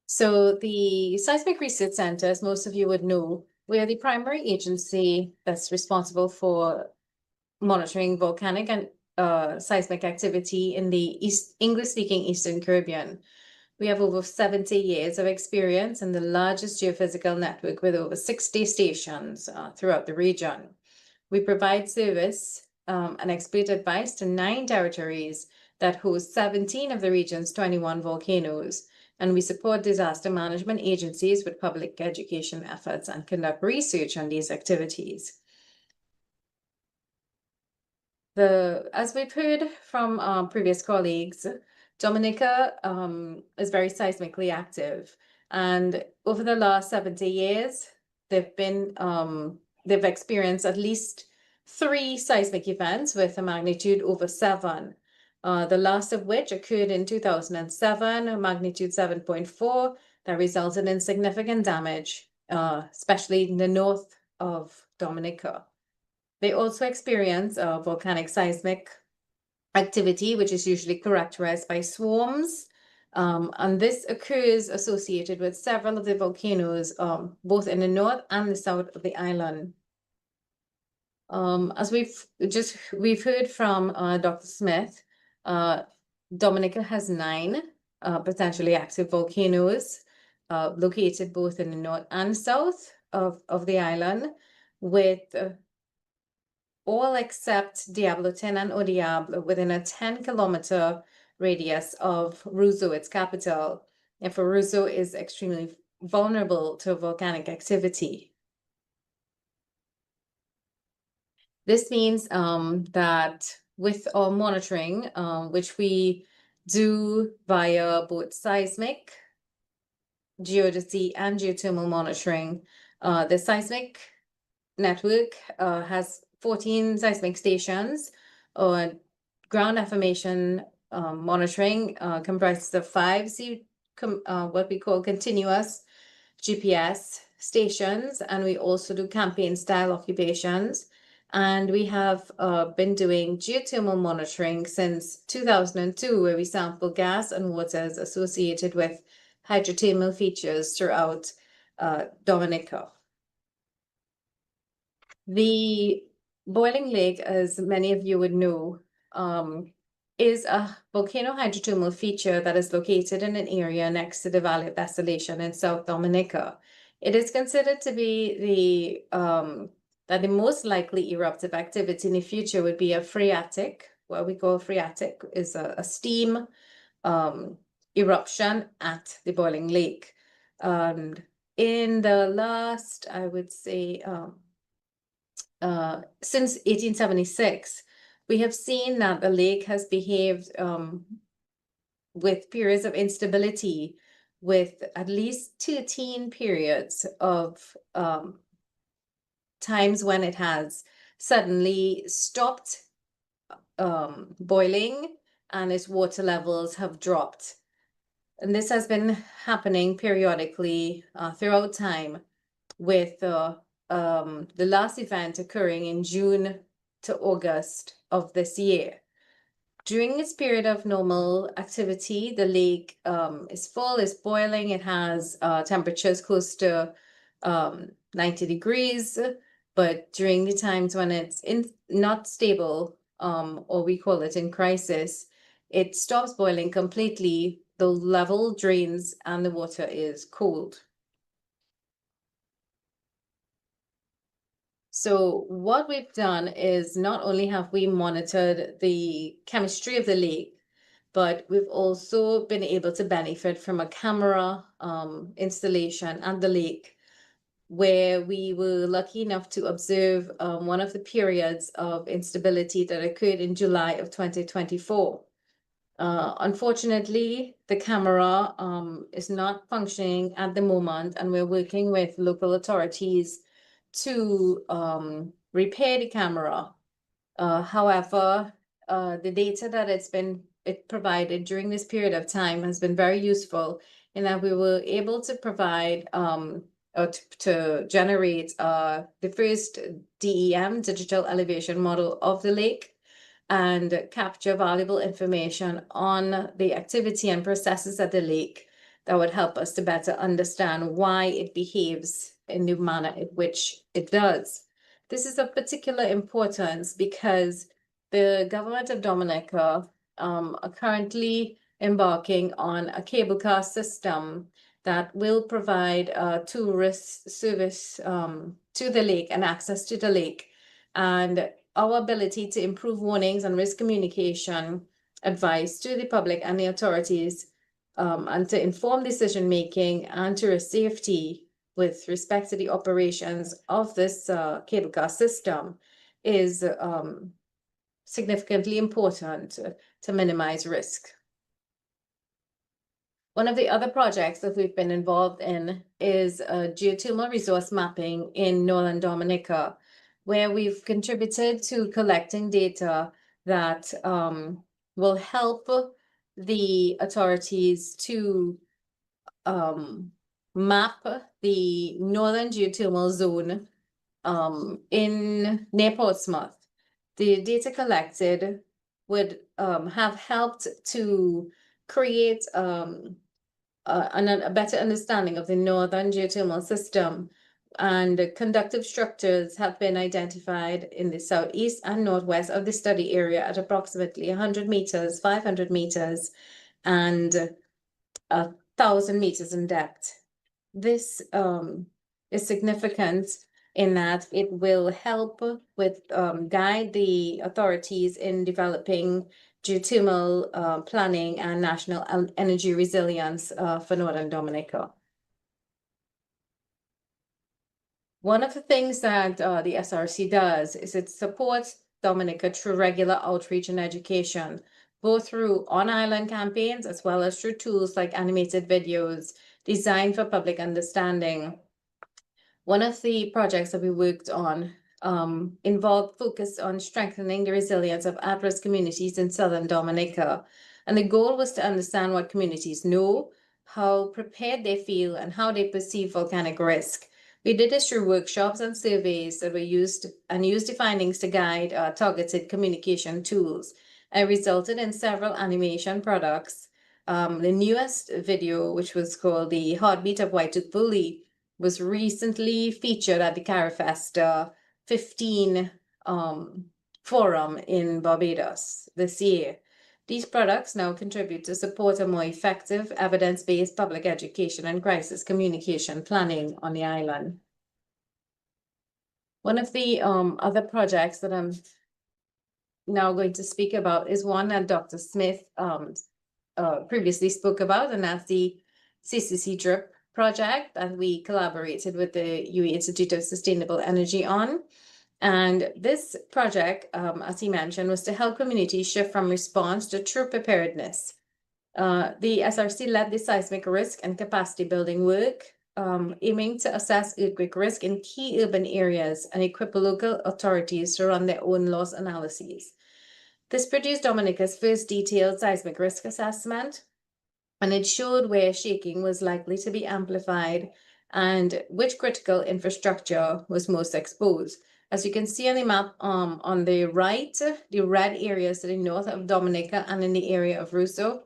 So the Seismic Research Center, as most of you would know, we are the primary agency that's responsible for monitoring volcanic and seismic activity in the English-speaking Eastern Caribbean. We have over 70 years of experience and the largest geophysical network with over 60 stations throughout the region. We provide service and expert advice to 9 territories that host 17 of the region's 21 volcanoes. And we support disaster management agencies with public education efforts and conduct research on these activities. As we've heard from previous colleagues, Dominica is very seismically active. And over the last 70 years, they've experienced at least 3 seismic events with a magnitude over 7. The last of which occurred in 2007, a magnitude 7.4, that resulted in significant damage, especially in the north of Dominica. They also experience volcanic seismic activity, which is usually characterized by swarms. And this occurs associated with several of the volcanoes, both in the north and the south of the island. As we've heard from Dr. Smith, Dominica has 9 potentially active volcanoes located both in the north and south of the island, with all except Diablotin and Odiable within a 10-kilometer radius of Roseau, its capital. And for Roseau is extremely vulnerable to volcanic activity. This means that with our monitoring, which we do via both seismic, geodesy, and geothermal monitoring, the seismic network has 14 seismic stations. Ground information monitoring comprises of 5 what we call continuous GPS stations, and we also do campaign-style occupations. And we have been doing geothermal monitoring since 2002, where we sample gas and waters associated with hydrothermal features throughout Dominica. The Boiling Lake, as many of you would know, is a volcano hydrothermal feature that is located in an area next to the Valley of Desolation in South Dominica. It is considered to be that the most likely eruptive activity in the future would be a phreatic. What we call phreatic is a steam eruption at the Boiling Lake. In the last, I would say, since 1876, we have seen that the lake has behaved with periods of instability, with at least 13 periods of times when it has suddenly stopped boiling and its water levels have dropped. And this has been happening periodically throughout time, with the last event occurring in June to August of this year. During this period of normal activity, the lake is full, is boiling. It has temperatures close to 90 degrees. But during the times when it's not stable, or we call it in crisis, it stops boiling completely. The level drains and the water is cooled. So what we've done is not only have we monitored the chemistry of the lake, but we've also been able to benefit from a camera installation at the lake, where we were lucky enough to observe one of the periods of instability that occurred in July of 2024. Unfortunately, the camera is not functioning at the moment, and we're working with local authorities to repair the camera. However, the data that it provided during this period of time has been very useful, in that we were able to provide to generate the first DEM, digital elevation model of the lake, and capture valuable information on the activity and processes at the lake that would help us to better understand why it behaves in the manner in which it does. This is of particular importance because the government of Dominica are currently embarking on a cable car system that will provide tourist service to the lake and access to the lake, and our ability to improve warnings and risk communication advice to the public and the authorities, and to inform decision making and tourist safety with respect to the operations of this cable car system is significantly important to minimize risk. One of the other projects that we've been involved in is geothermal resource mapping in northern Dominica, where we've contributed to collecting data that will help the authorities to map the northern geothermal zone near Portsmouth. The data collected would have helped to create a better understanding of the northern geothermal system, and conductive structures have been identified in the southeast and northwest of the study area at approximately 100 meters, 500 meters, and 1,000 meters in depth. This is significant in that it will help with guide the authorities in developing geothermal planning and national energy resilience for northern Dominica. One of the things that the SRC does is it supports Dominica through regular outreach and education, both through on-island campaigns as well as through tools like animated videos designed for public understanding. One of the projects that we worked on involved focus on strengthening the resilience of at-risk communities in southern Dominica. And the goal was to understand what communities know, how prepared they feel, and how they perceive volcanic risk. We did this through workshops and surveys that were used the findings to guide targeted communication tools. It resulted in several animation products. The newest video, which was called The Heartbeat of White-Tooth Bully, was recently featured at the CARIFest 15 forum in Barbados this year. These products now contribute to support a more effective, evidence-based public education and crisis communication planning on the island. One of the other projects that I'm now going to speak about is one that Dr. Smith previously spoke about, and that's the CCC DRIP project that we collaborated with the UWI Institute of Sustainable Energy on. And this project, as he mentioned, was to help communities shift from response to true preparedness. The SRC led the seismic risk and capacity building work, aiming to assess earthquake risk in key urban areas and equip local authorities to run their own loss analyses. This produced Dominica's first detailed seismic risk assessment, and it showed where shaking was likely to be amplified and which critical infrastructure was most exposed. As you can see on the map on the right, the red areas to the north of Dominica and in the area of Russo.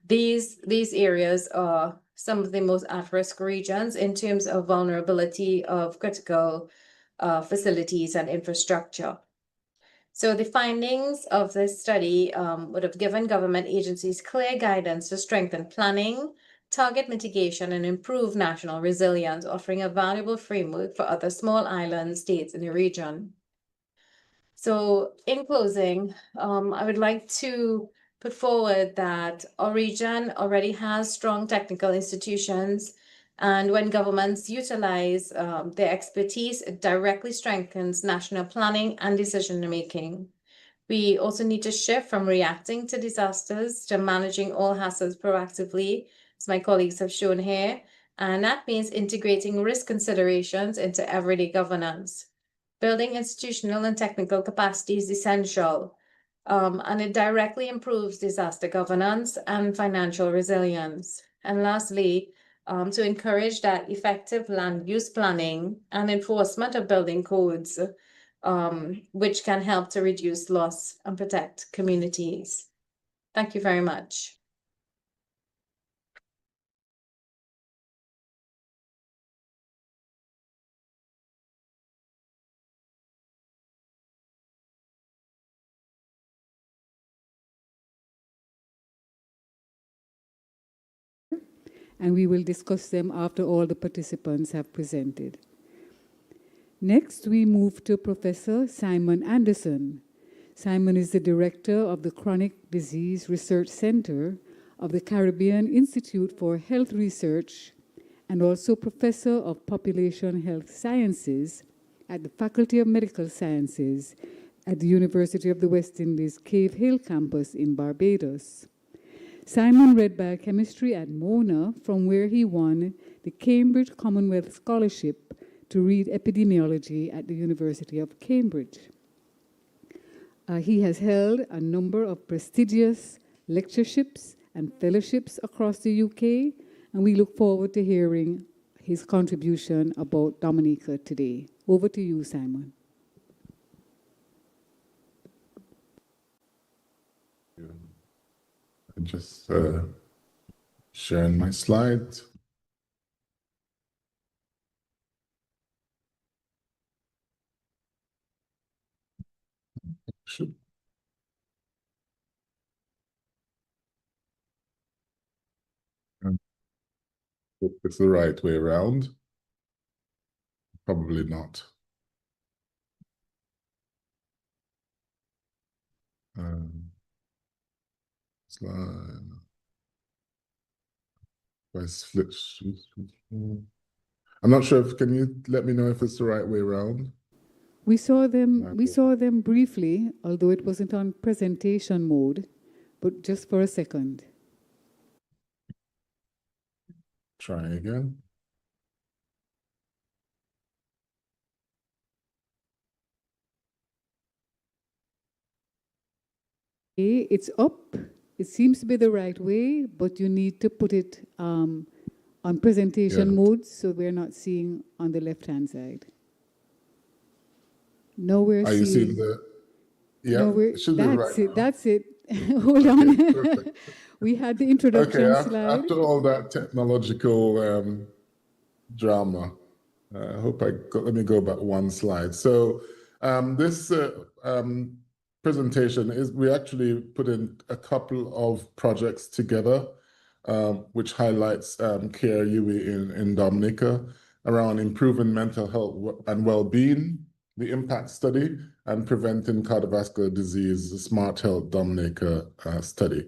These areas are some of the most at-risk regions in terms of vulnerability of critical facilities and infrastructure. So the findings of this study would have given government agencies clear guidance to strengthen planning, target mitigation, and improve national resilience, offering a valuable framework for other small island states in the region. So in closing, I would like to put forward that our region already has strong technical institutions, and when governments utilize their expertise, it directly strengthens national planning and decision-making. We also need to shift from reacting to disasters to managing all hazards proactively, as my colleagues have shown here, and that means integrating risk considerations into everyday governance. Building institutional and technical capacity is essential, and it directly improves disaster governance and financial resilience. And lastly, to encourage that effective land use planning and enforcement of building codes, which can help to reduce loss and protect communities. Thank you very much. And we will discuss them after all the participants have presented. Next, we move to Professor Simon Anderson. Simon is the director of the Chronic Disease Research Center of the Caribbean Institute for Health Research and also professor of Population Health Sciences at the Faculty of Medical Sciences at the University of the West Indies Cave Hill campus in Barbados. Simon read biochemistry at Mona, from where he won the Cambridge Commonwealth Scholarship to read epidemiology at the University of Cambridge. He has held a number of prestigious lectureships and fellowships across the UK, and we look forward to hearing his contribution about Dominica today. Over to you, Simon. Just sharing my slides. Should. Hope it's the right way around. Probably not. Slide. I'm not sure if, can you let me know if it's the right way around? We saw them briefly, although it wasn't on presentation mode, but just for a second. Try again. Okay, it's up. It seems to be the right way, but you need to put it on presentation mode so we're not seeing on the left-hand side. No, we're seeing... Are you seeing the... Yeah, no, it should be right now. That's it. Hold on. We had the introduction slide. After all that technological drama, I hope let me go back one slide. So this presentation is, we actually put in a couple of projects together, which highlights Care UWI in Dominica around improving mental health and well-being, the impact study, and preventing cardiovascular disease, the Smart Health Dominica study.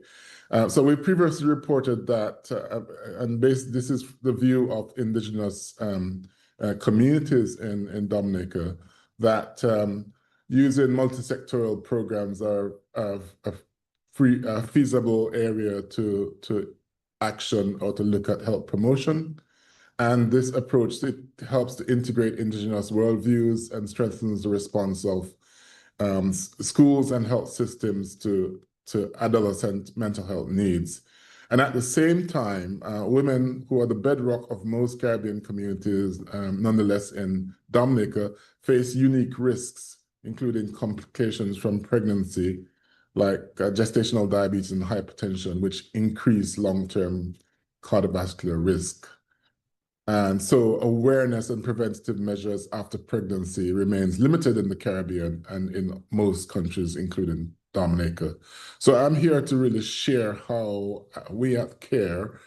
So we previously reported that, this is the view of indigenous communities in Dominica, that using multi-sectoral programs are a feasible area to action or to look at health promotion. And this approach, it helps to integrate indigenous worldviews and strengthens the response of schools and health systems to adolescent mental health needs. And at the same time, women who are the bedrock of most Caribbean communities, nonetheless in Dominica, face unique risks, including complications from pregnancy, like gestational diabetes and hypertension, which increase long-term cardiovascular risk. And so awareness and preventative measures after pregnancy remains limited in the Caribbean and in most countries, including Dominica. So I'm here to really share how we at CARE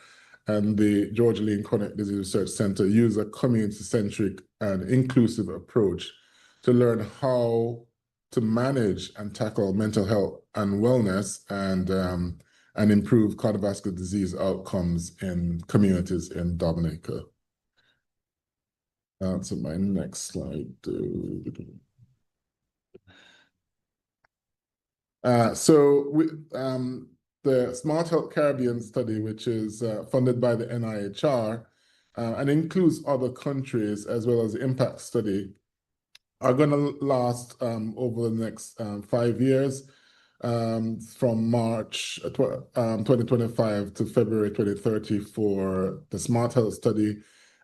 and the Georgia Lean Chronic Disease Research Center use a community-centric and inclusive approach to learn how to manage and tackle mental health and wellness and improve cardiovascular disease outcomes in communities in Dominica. So my next slide. The Smart Health Caribbean study, which is funded by the NIHR and includes other countries as well as the impact study, are going to last over the next 5 years, from March 2025 to February 2030 for the Smart Health study,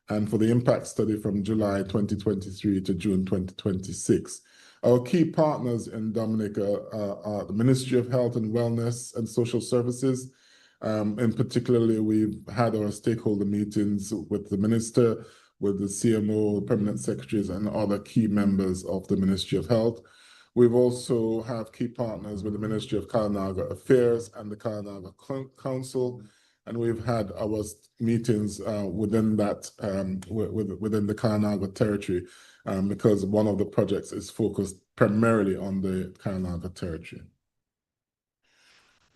and for the impact study from July 2023 to June 2026. Our key partners in Dominica are the Ministry of Health and Wellness and Social Services. In particularly, we've had our stakeholder meetings with the minister, with the CMO, permanent secretaries, and other key members of the Ministry of Health. We've also have key partners with the Ministry of Kalinaga Affairs and the Kalinaga Council, and we've had our meetings within that, within the Kalinaga territory, because one of the projects is focused primarily on the Kalinaga territory.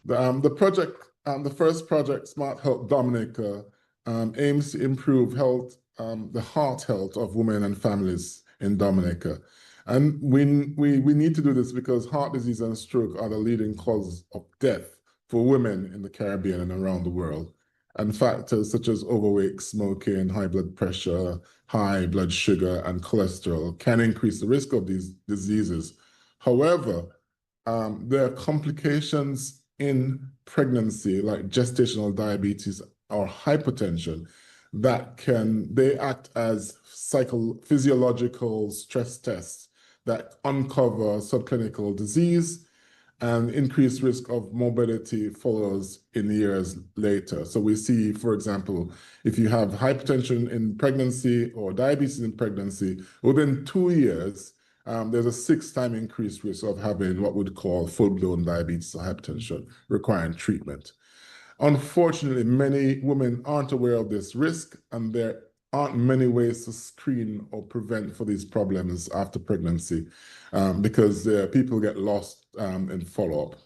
The first project, Smart Health Dominica, aims to improve health, the heart health of women and families in Dominica. And we need to do this because heart disease and stroke are the leading cause of death for women in the Caribbean and around the world. And factors such as overweight, smoking, high blood pressure, high blood sugar, and cholesterol can increase the risk of these diseases. However, there are complications in pregnancy, like gestational diabetes or hypertension, they act as physiological stress tests that uncover subclinical disease and increased risk of morbidity follows in years later. So we see, for example, if you have hypertension in pregnancy or diabetes in pregnancy, within 2 years, there's a 6-time increased risk of having what we'd call full-blown diabetes or hypertension requiring treatment. Unfortunately, many women aren't aware of this risk, and there aren't many ways to screen or prevent for these problems after pregnancy, because people get lost in follow-up.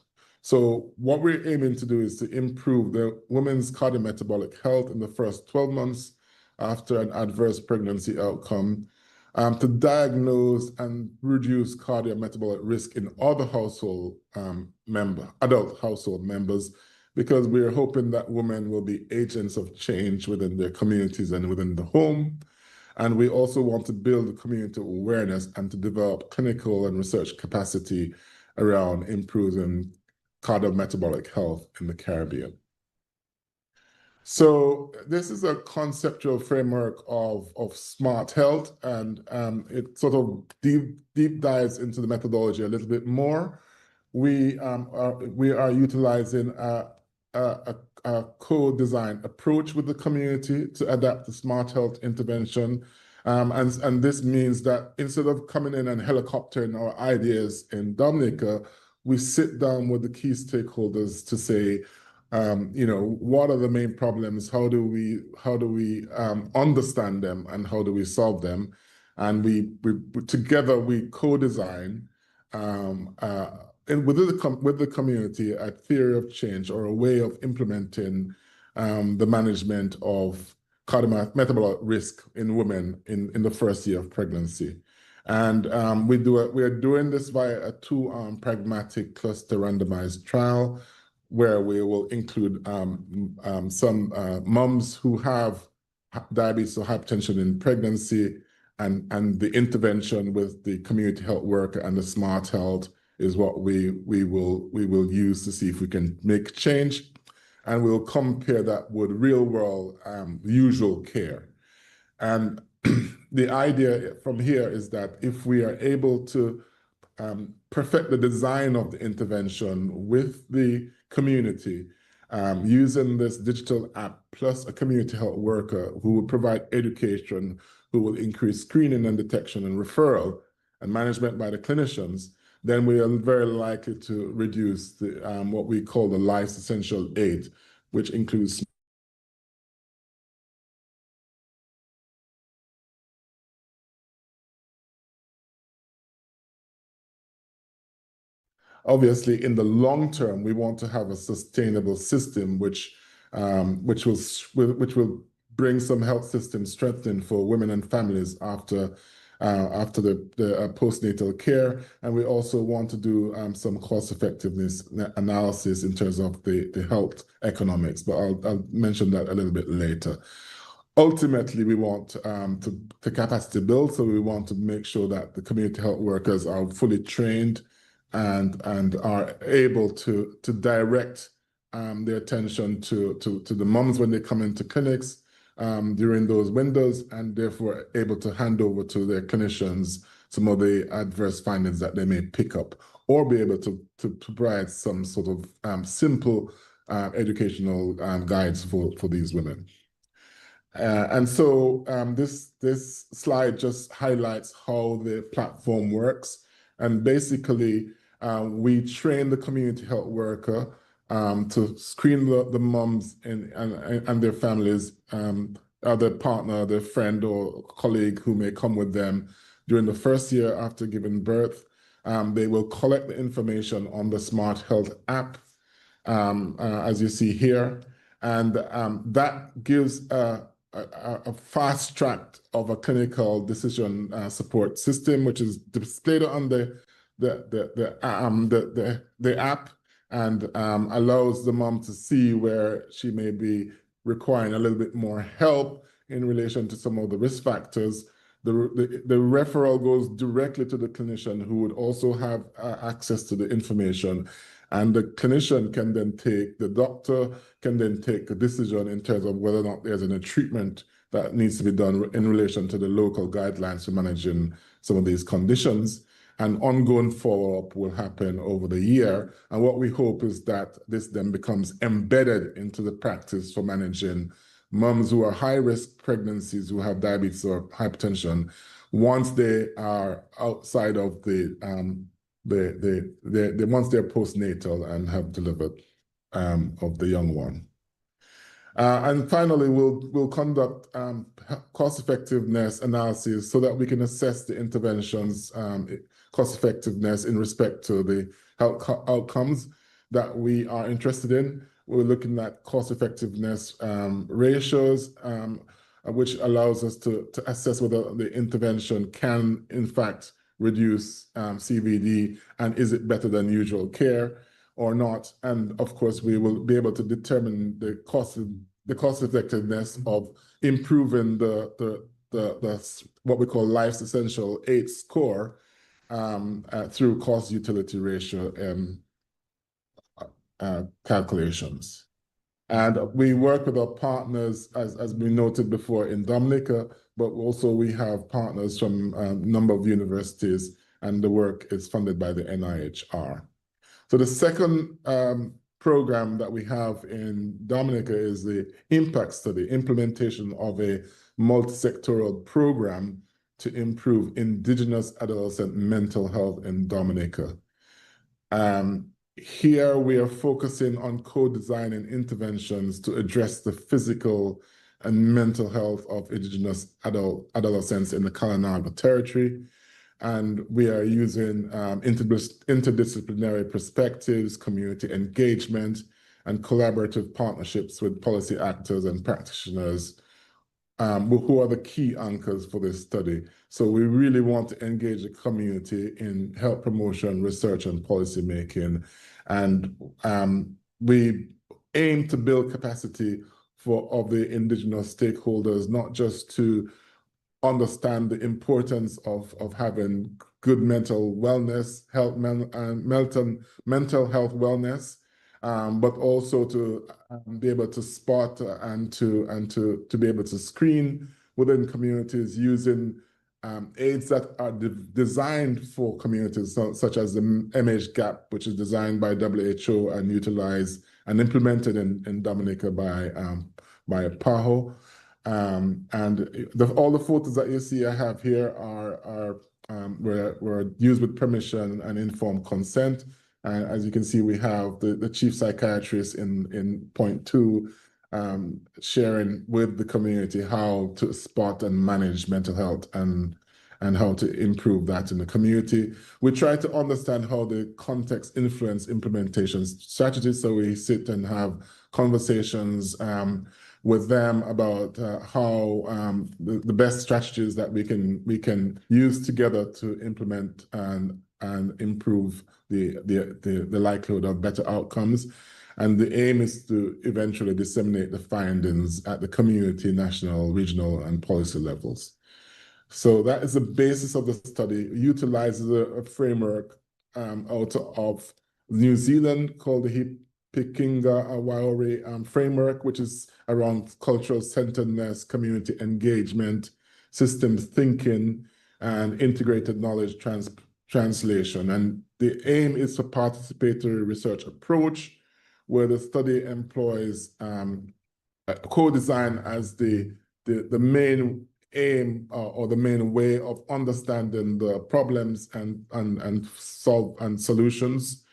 So what we're aiming to do is to improve the women's cardiometabolic health in the first 12 months after an adverse pregnancy outcome, to diagnose and reduce cardiometabolic risk in other adult household members, because we're hoping that women will be agents of change within their communities and within the home. And we also want to build community awareness and to develop clinical and research capacity around improving cardiometabolic health in the Caribbean. So this is a conceptual framework of smart health, and it sort of deep dives into the methodology a little bit more. We are utilizing a co-design approach with the community to adapt the smart health intervention. And this means that instead of coming in and helicoptering our ideas in Dominica, we sit down with the key stakeholders to say, what are the main problems? How do we understand them, and how do we solve them? And we together we co-design and with the community a theory of change, or a way of implementing the management of cardiometabolic risk in women in the first year of pregnancy. And we are doing this via a 2-arm pragmatic cluster randomized trial, where we will include some moms who have diabetes or hypertension in pregnancy, and the intervention with the community health worker and the smart health is what we will use to see if we can make change, and we'll compare that with real world usual care. And the idea from here is that if we are able to perfect the design of the intervention with the community, using this digital app plus a community health worker who will provide education, who will increase screening and detection and referral and management by the clinicians, then we are very likely to reduce the what we call the life's essential aid, which includes obviously, in the long term, we want to have a sustainable system which will bring some health system strengthening for women and families after the postnatal care. And we also want to do some cost effectiveness analysis in terms of the health economics, but I'll mention that a little bit later. Ultimately, we want to capacity build, so we want to make sure that the community health workers are fully trained and are able to direct their attention to the moms when they come into clinics during those windows, and therefore able to hand over to their clinicians some of the adverse findings that they may pick up, or be able to provide some sort of simple educational guides for these women. And so this slide just highlights how the platform works. And basically, we train the community health worker to screen the moms and their families, their partner, their friend or colleague who may come with them during the first year after giving birth. They will collect the information on the Smart Health app, as you see here. And that gives a fast track of a clinical decision support system, which is displayed on the app, and allows the mom to see where she may be requiring a little bit more help in relation to some of the risk factors. The referral goes directly to the clinician, who would also have access to the information. And the clinician can then the doctor can then take a decision in terms of whether or not there's any treatment that needs to be done in relation to the local guidelines for managing some of these conditions. And ongoing follow-up will happen over the year. And what we hope is that this then becomes embedded into the practice for managing moms who are high-risk pregnancies, who have diabetes or hypertension, once they are outside of once they're postnatal and have delivered of the young one. And finally, we'll conduct cost-effectiveness analysis so that we can assess the interventions cost-effectiveness in respect to the health outcomes that we are interested in. We're looking at cost-effectiveness ratios, which allows us to assess whether the intervention can, in fact, reduce CVD, and is it better than usual care or not. And of course, we will be able to determine the cost effectiveness of improving the what we call life's essential aid score through cost utility ratio calculations. And we work with our partners, as we noted before, in Dominica, but also we have partners from a number of universities, and the work is funded by the NIHR. So the second program that we have in Dominica is the impact study, implementation of a multi-sectoral program to improve Indigenous adolescent mental health in Dominica. Here we are focusing on co-designing interventions to address the physical and mental health of Indigenous adolescents in the Kalinaga territory. And we are using interdisciplinary perspectives, community engagement, and collaborative partnerships with policy actors and practitioners who are the key anchors for this study. So we really want to engage the community in health promotion, research, and policy making. And we aim to build capacity of the Indigenous stakeholders, not just to understand the importance of having good mental wellness, mental health wellness, but also to be able to spot and to be able to screen within communities using aids that are designed for communities, such as the MH-GAP, which is designed by WHO and utilized and implemented in Dominica by PAHO. All the photos that you see I have here were used with permission and informed consent. And as you can see, we have the chief psychiatrist in point 2 sharing with the community how to spot and manage mental health and how to improve that in the community. We try to understand how the context influence implementation strategies. So we sit and have conversations with them about how the best strategies that we can use together to implement and improve the likelihood of better outcomes. And the aim is to eventually disseminate the findings at the community, national, regional, and policy levels. So that is the basis of the study. It utilizes a framework out of New Zealand called the Pikinga Waori framework, which is around cultural centeredness, community engagement, systems thinking, and integrated knowledge translation. And the aim is a participatory research approach where the study employs co-design as the main aim or the main way of understanding the problems and solutions.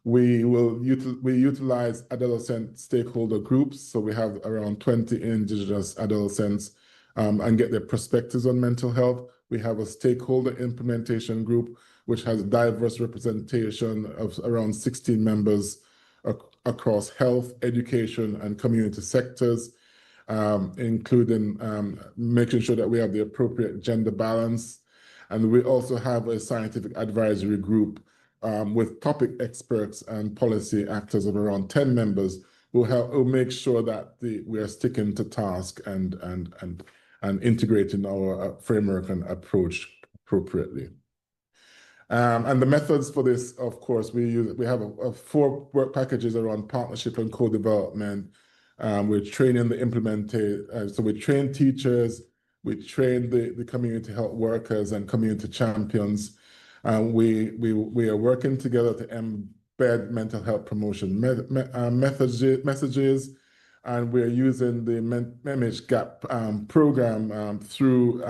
We utilize adolescent stakeholder groups, so we have around 20 Indigenous adolescents and get their perspectives on mental health. We have a stakeholder implementation group, which has diverse representation of around 16 members across health, education, and community sectors, including making sure that we have the appropriate gender balance. And we also have a scientific advisory group with topic experts and policy actors of around 10 members who make sure that we are sticking to task and integrating our framework and approach appropriately. And the methods for this, of course, we have 4 work packages around partnership and co-development. We're training the implementer, so we train teachers, we train the community health workers and community champions. We are working together to embed mental health promotion messages, and we're using the MH-GAP program through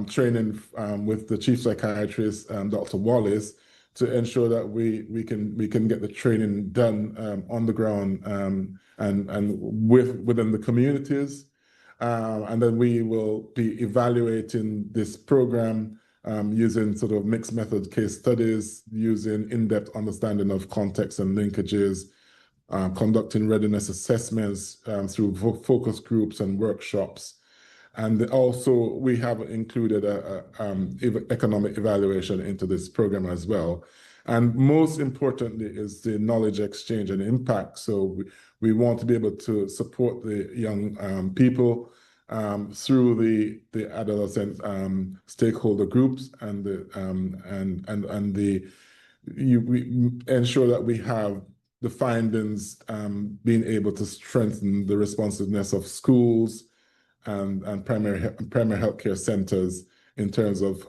training with the chief psychiatrist, Dr. Wallace, to ensure that we can get the training done on the ground and within the communities. And then we will be evaluating this program using sort of mixed method case studies, using in-depth understanding of context and linkages, conducting readiness assessments through focus groups and workshops. And also we have included economic evaluation into this program as well. And most importantly is the knowledge exchange and impact. So we want to be able to support the young people through the adolescent stakeholder groups and we ensure that we have the findings being able to strengthen the responsiveness of schools and primary healthcare centers in terms of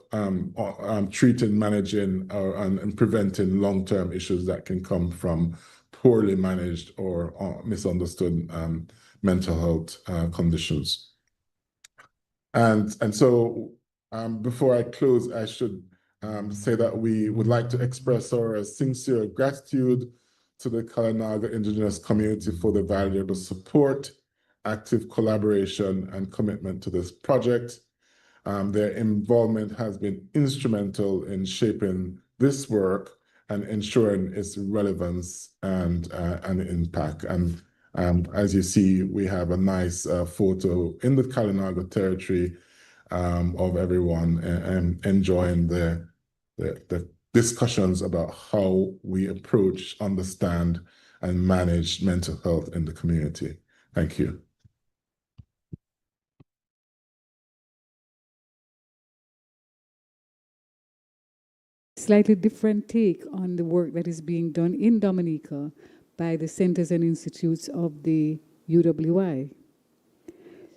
treating, managing, and preventing long-term issues that can come from poorly managed or misunderstood mental health conditions. And so before I close, I should say that we would like to express our sincere gratitude to the Kalinaga Indigenous community for the valuable support, active collaboration, and commitment to this project. Their involvement has been instrumental in shaping this work and ensuring its relevance and impact. And as you see, we have a nice photo in the Kalinaga territory of everyone enjoying the discussions about how we approach, understand, and manage mental health in the community. Thank you. slightly different take on the work that is being done in Dominica by the centers and institutes of the UWI.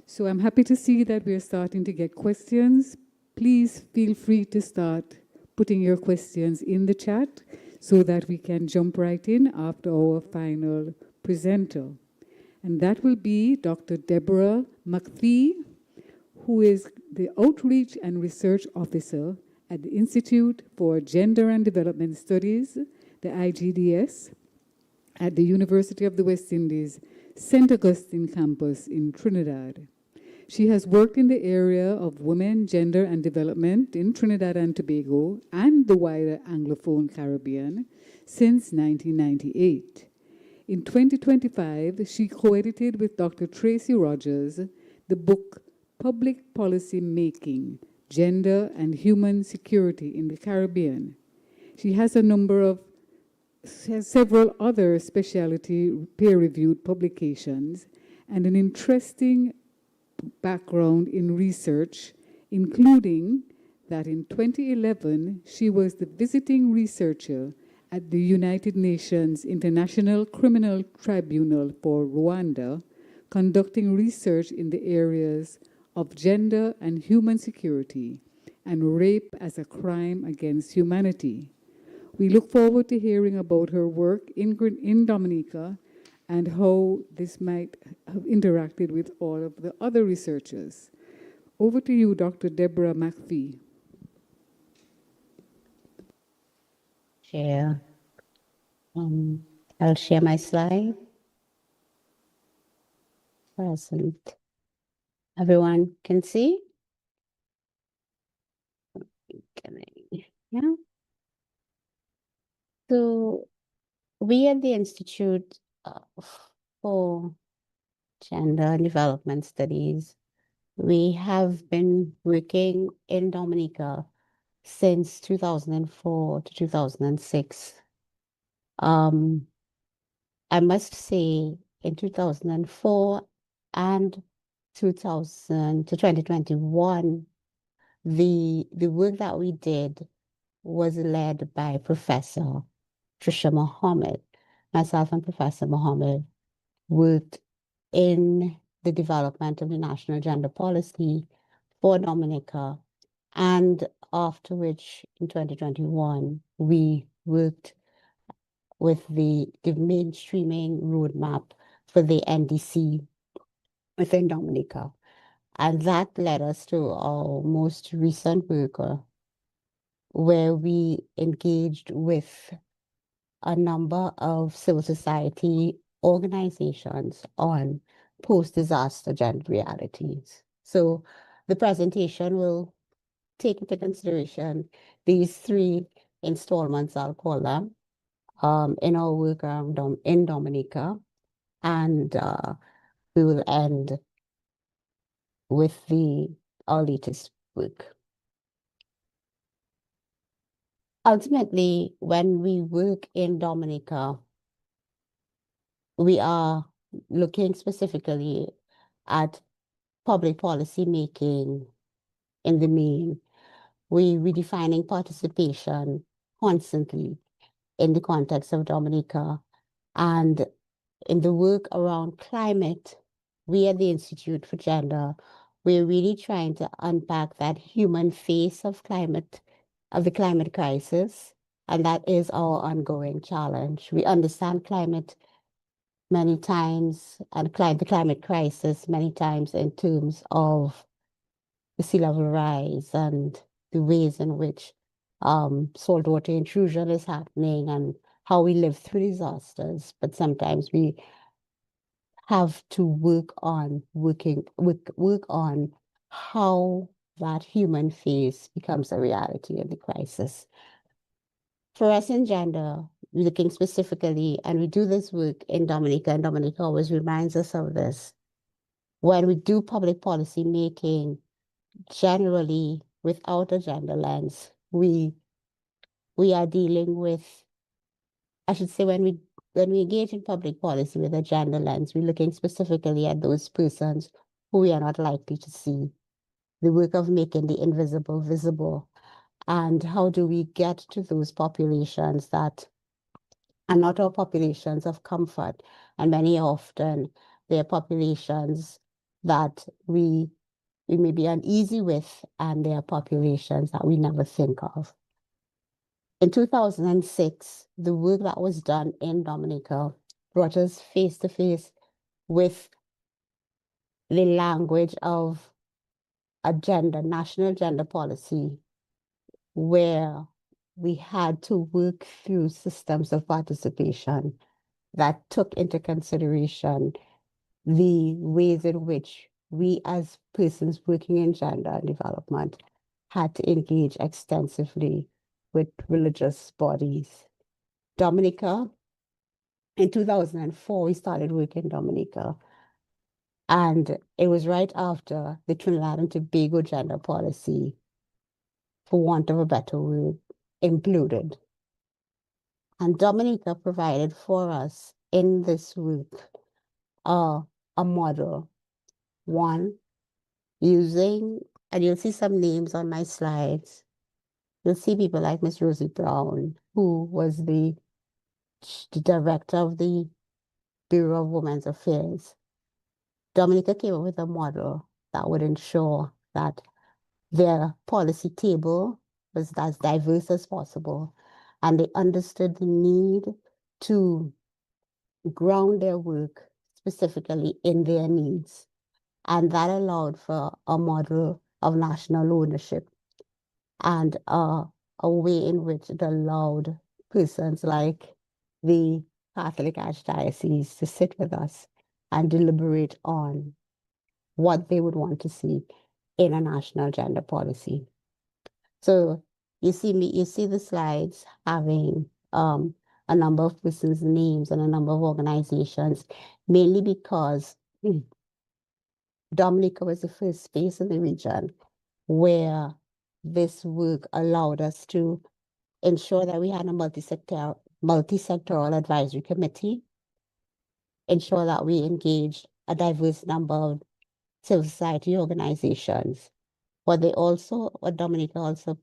So I'm happy to see that we're starting to get questions. Please feel free to start putting your questions in the chat so that we can jump right in after our final presenter. And that will be Dr. Deborah McPhee, who is the Outreach and Research Officer at the Institute for Gender and Development Studies, the IGDS, at the University of the West Indies, St. Augustine campus in Trinidad. She has worked in the area of women, gender, and development in Trinidad and Tobago and the wider Anglophone Caribbean since 1998. In 2025, she co-edited with Dr. Tracy Rogers the book Public Policy Making, Gender and Human Security in the Caribbean. She has several other specialty peer-reviewed publications and an interesting background in research, including that in 2011, she was the visiting researcher at the United Nations International Criminal Tribunal for Rwanda, conducting research in the areas of gender and human security and rape as a crime against humanity. We look forward to hearing about her work in Dominica and how this might have interacted with all of the other researchers. Over to you, Dr. Deborah McPhee. Share. I'll share my slide. Present. Everyone can see? Yeah. So we at the Institute for Gender and Development Studies, we have been working in Dominica since 2004 to 2006. I must say in 2004 and 2000 to 2021, the work that we did was led by Professor Trisha Mohammed. Myself and Professor Mohammed worked in the development of the national gender policy for Dominica, and after which in 2021, we worked with the mainstreaming roadmap for the NDC within Dominica. And that led us to our most recent work, where we engaged with a number of civil society organizations on post-disaster gender realities. So the presentation will take into consideration these three installments, I'll call them, in our work around in Dominica, and we will end with our latest work. Ultimately, when we work in Dominica, we are looking specifically at public policy making in the main. We're redefining participation constantly in the context of Dominica. And in the work around climate, we at the Institute for Gender, we're really trying to unpack that human face of the climate crisis. And that is our ongoing challenge. We understand climate many times, and the climate crisis many times in terms of the sea level rise and the ways in which saltwater intrusion is happening and how we live through disasters. But sometimes we have to work on how that human face becomes a reality in the crisis. For us in gender, we're looking specifically, and we do this work in Dominica, and Dominica always reminds us of this. When we do public policy making, generally without a gender lens, we are dealing with, I should say, when we engage in public policy with a gender lens, we're looking specifically at those persons who we are not likely to see. The work of making the invisible visible. And how do we get to those populations that are not all populations of comfort, and many often they're populations that we may be uneasy with, and they are populations that we never think of. In 2006, the work that was done in Dominica brought us face to face with the language of a national gender policy, where we had to work through systems of participation that took into consideration the ways in which we as persons working in gender and development had to engage extensively with religious bodies. Dominica, in 2004, we started work in Dominica. And it was right after the Trinidad and Tobago gender policy, for want of a better word, imploded. And Dominica provided for us in this work a model. One, using, and you'll see some names on my slides. You'll see people like Miss Rosie Brown, who was the director of the Bureau of Women's Affairs. Dominica came up with a model that would ensure that their policy table was as diverse as possible, and they understood the need to ground their work specifically in their needs. And that allowed for a model of national ownership and a way in which it allowed persons like the Catholic Archdiocese to sit with us and deliberate on what they would want to see in a national gender policy. So you see the slides having a number of persons' names and a number of organizations, mainly because Dominica was the first space in the region where this work allowed us to ensure that we had a multi-sectoral advisory committee, ensure that we engaged a diverse number of civil society organizations. What Dominica also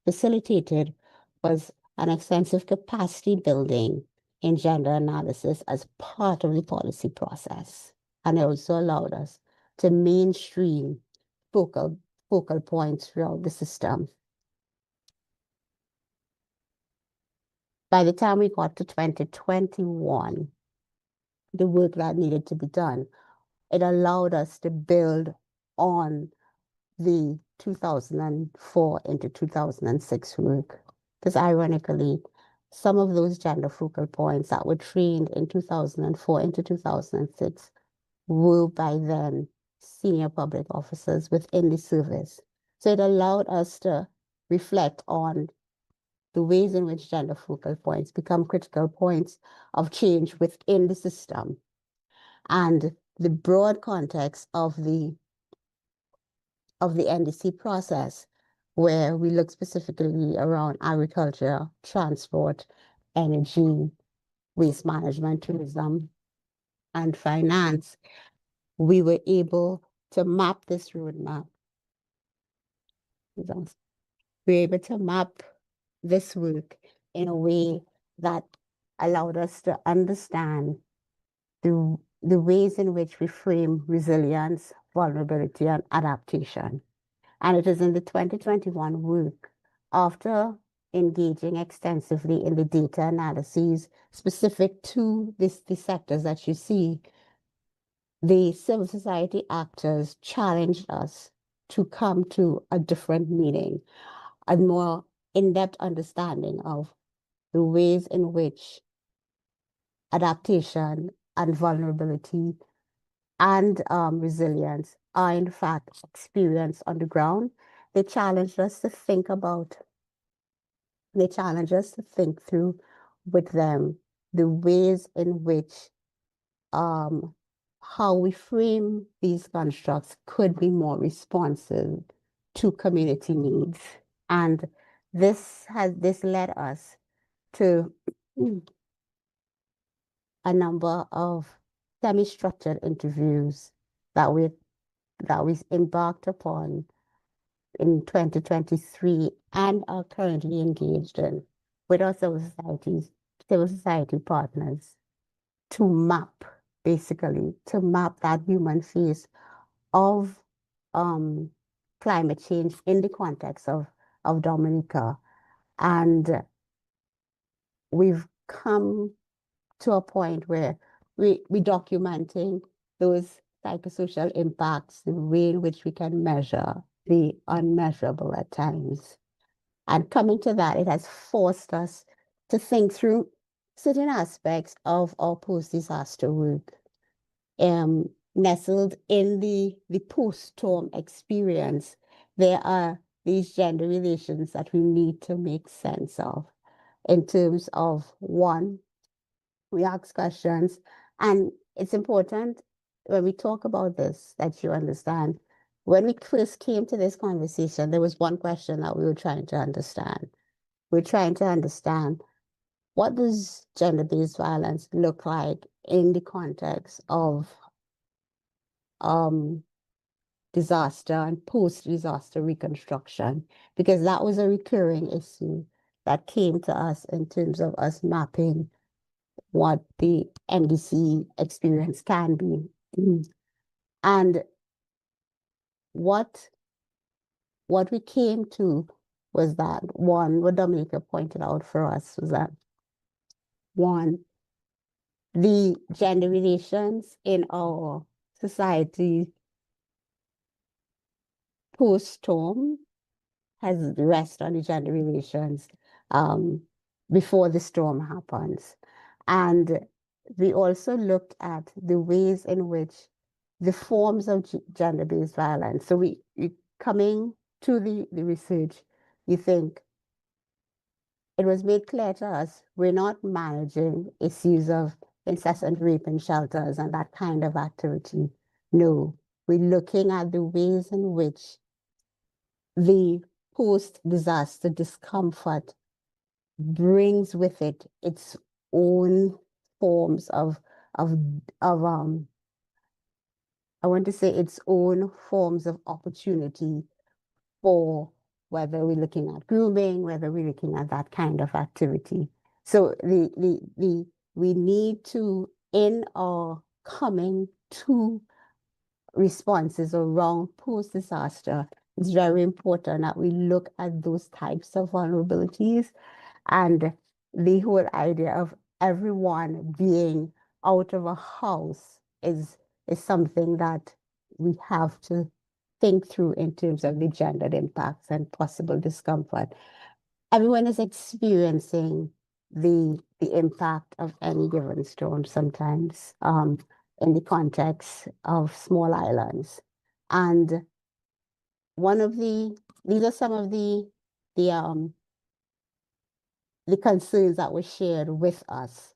facilitated was an extensive capacity building in gender analysis as part of the policy process. And it also allowed us to mainstream focal points throughout the system. By the time we got to 2021, the work that needed to be done, it allowed us to build on the 2004 into 2006 work. Because ironically, some of those gender focal points that were trained in 2004 into 2006 were by then senior public officers within the service. So it allowed us to reflect on the ways in which gender focal points become critical points of change within the system, and the broad context of the NDC process, where we look specifically around agriculture, transport, energy, waste management, tourism, and finance. We were able to map this roadmap. We were able to map this work in a way that allowed us to understand the ways in which we frame resilience, vulnerability, and adaptation. And it is in the 2021 work, after engaging extensively in the data analyses specific to the sectors that you see, the civil society actors challenged us to come to a different meaning, a more in-depth understanding of the ways in which adaptation and vulnerability and resilience are in fact experienced on the ground. They challenge us to think through with them the ways in which how we frame these constructs could be more responsive to community needs. And this led us to a number of semi-structured interviews that we embarked upon in 2023 and are currently engaged in with our civil society partners to map, basically, to map that human face of climate change in the context of Dominica. And we've come to a point where we documenting those psychosocial impacts, the way in which we can measure the unmeasurable at times. And coming to that, it has forced us to think through certain aspects of our post-disaster work. Nestled in the post-storm experience, there are these gender relations that we need to make sense of in terms of, one, we ask questions, and it's important when we talk about this that you understand. When we first came to this conversation, there was one question that we were trying to understand. We're trying to understand, what does gender-based violence look like in the context of disaster and post-disaster reconstruction? Because that was a recurring issue that came to us in terms of us mapping what the MDC experience can be. And what we came to was that, one, what Dominica pointed out for us was that, one, the gender relations in our society post-storm has rest on the gender relations before the storm happens. And we also looked at the ways in which the forms of gender-based violence. So we coming to the research, you think it was made clear to us we're not managing issues of incessant rape in shelters and that kind of activity. No, we're looking at the ways in which the post-disaster discomfort brings with it its own forms of I want to say its own forms of opportunity for whether we're looking at grooming, whether we're looking at that kind of activity. So we need to, in our coming to responses around post-disaster, it's very important that we look at those types of vulnerabilities. And the whole idea of everyone being out of a house is something that we have to think through in terms of the gendered impacts and possible discomfort. Everyone is experiencing the impact of any given storm sometimes in the context of small islands. And these are some of the concerns that were shared with us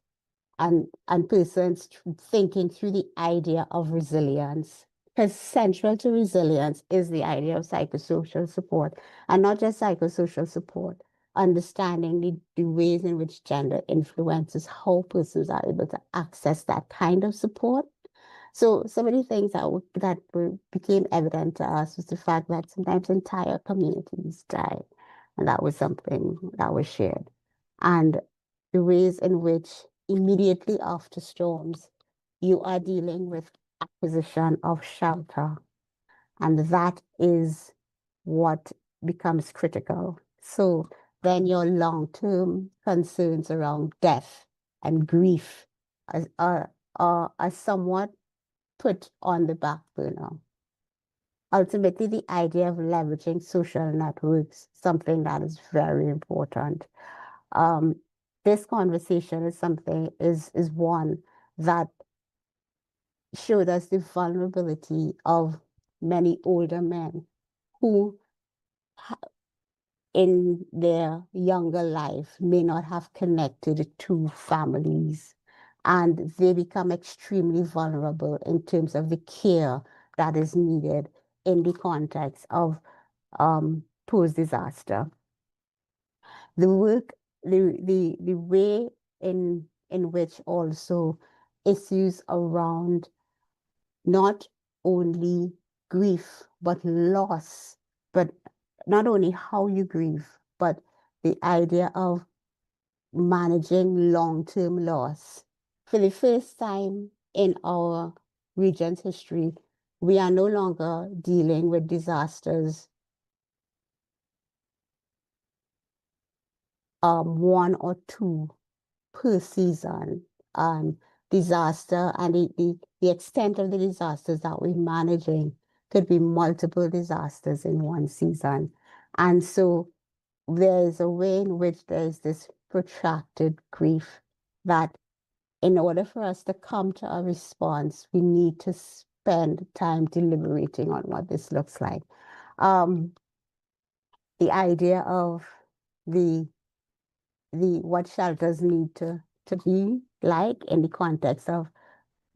and persons thinking through the idea of resilience. Because central to resilience is the idea of psychosocial support, and not just psychosocial support, understanding the ways in which gender influences how persons are able to access that kind of support. So some of the things that became evident to us was the fact that sometimes entire communities die, and that was something that was shared. And the ways in which immediately after storms, you are dealing with acquisition of shelter. And that is what becomes critical. So then your long-term concerns around death and grief are somewhat put on the back burner. Ultimately, the idea of leveraging social networks, something that is very important. This conversation is one that showed us the vulnerability of many older men who in their younger life may not have connected to families, and they become extremely vulnerable in terms of the care that is needed in the context of post-disaster. The work, the way in which also issues around not only grief, but loss, but not only how you grieve, but the idea of managing long-term loss. For the first time in our region's history, we are no longer dealing with disasters, one or two per season. Disaster and the extent of the disasters that we're managing could be multiple disasters in one season. And so there's a way in which there's this protracted grief that in order for us to come to a response, we need to spend time deliberating on what this looks like. The idea of what shelters need to be like in the context of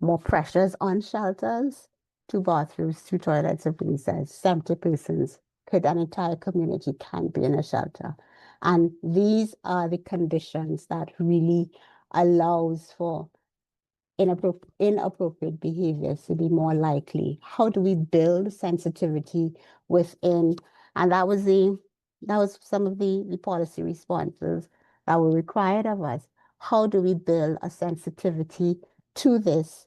more pressures on shelters, 2 bathrooms, 2 toilets, if we said 70 persons, could an entire community can be in a shelter. And these are the conditions that really allows for inappropriate behaviors to be more likely. How do we build sensitivity within? And that was some of the policy responses that were required of us. How do we build a sensitivity to this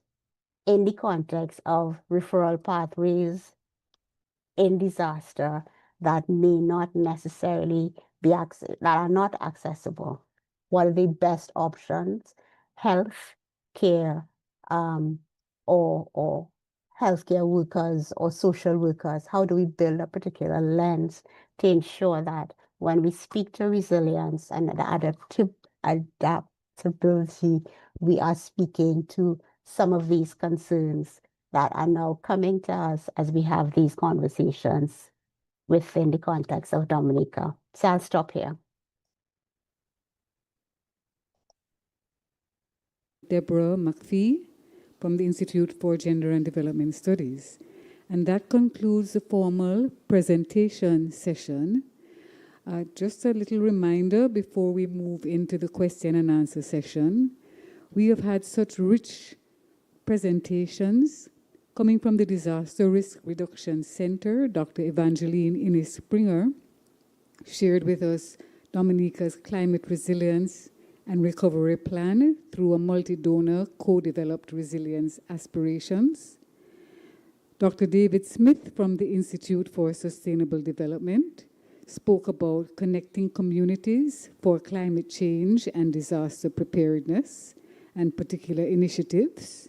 in the context of referral pathways in disaster that may not necessarily that are not accessible? What are the best options? Health care, or healthcare workers or social workers? How do we build a particular lens to ensure that when we speak to resilience and the adaptability, we are speaking to some of these concerns that are now coming to us as we have these conversations within the context of Dominica. So I'll stop here. Deborah McPhee from the Institute for Gender and Development Studies. And that concludes the formal presentation session. Just a little reminder before we move into the question and answer session. We have had such rich presentations coming from the Disaster Risk Reduction Center. Dr. Evangeline Innes Springer shared with us Dominica's climate resilience and recovery plan through a multi-donor co-developed resilience aspirations. Dr. David Smith from the Institute for Sustainable Development spoke about connecting communities for climate change and disaster preparedness and particular initiatives.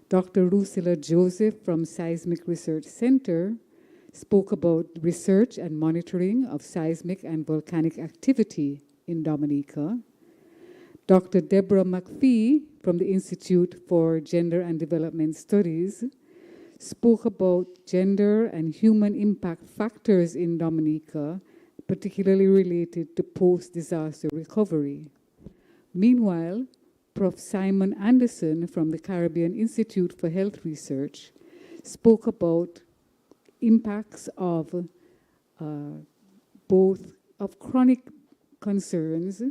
Dr. Lucilla Joseph from Seismic Research Center spoke about research and monitoring of seismic and volcanic activity in Dominica. Dr. Deborah McPhee from the Institute for Gender and Development Studies spoke about gender and human impact factors in Dominica, particularly related to post-disaster recovery. Meanwhile, Prof. Simon Anderson from the Caribbean Institute for Health Research spoke about impacts of both of chronic concerns,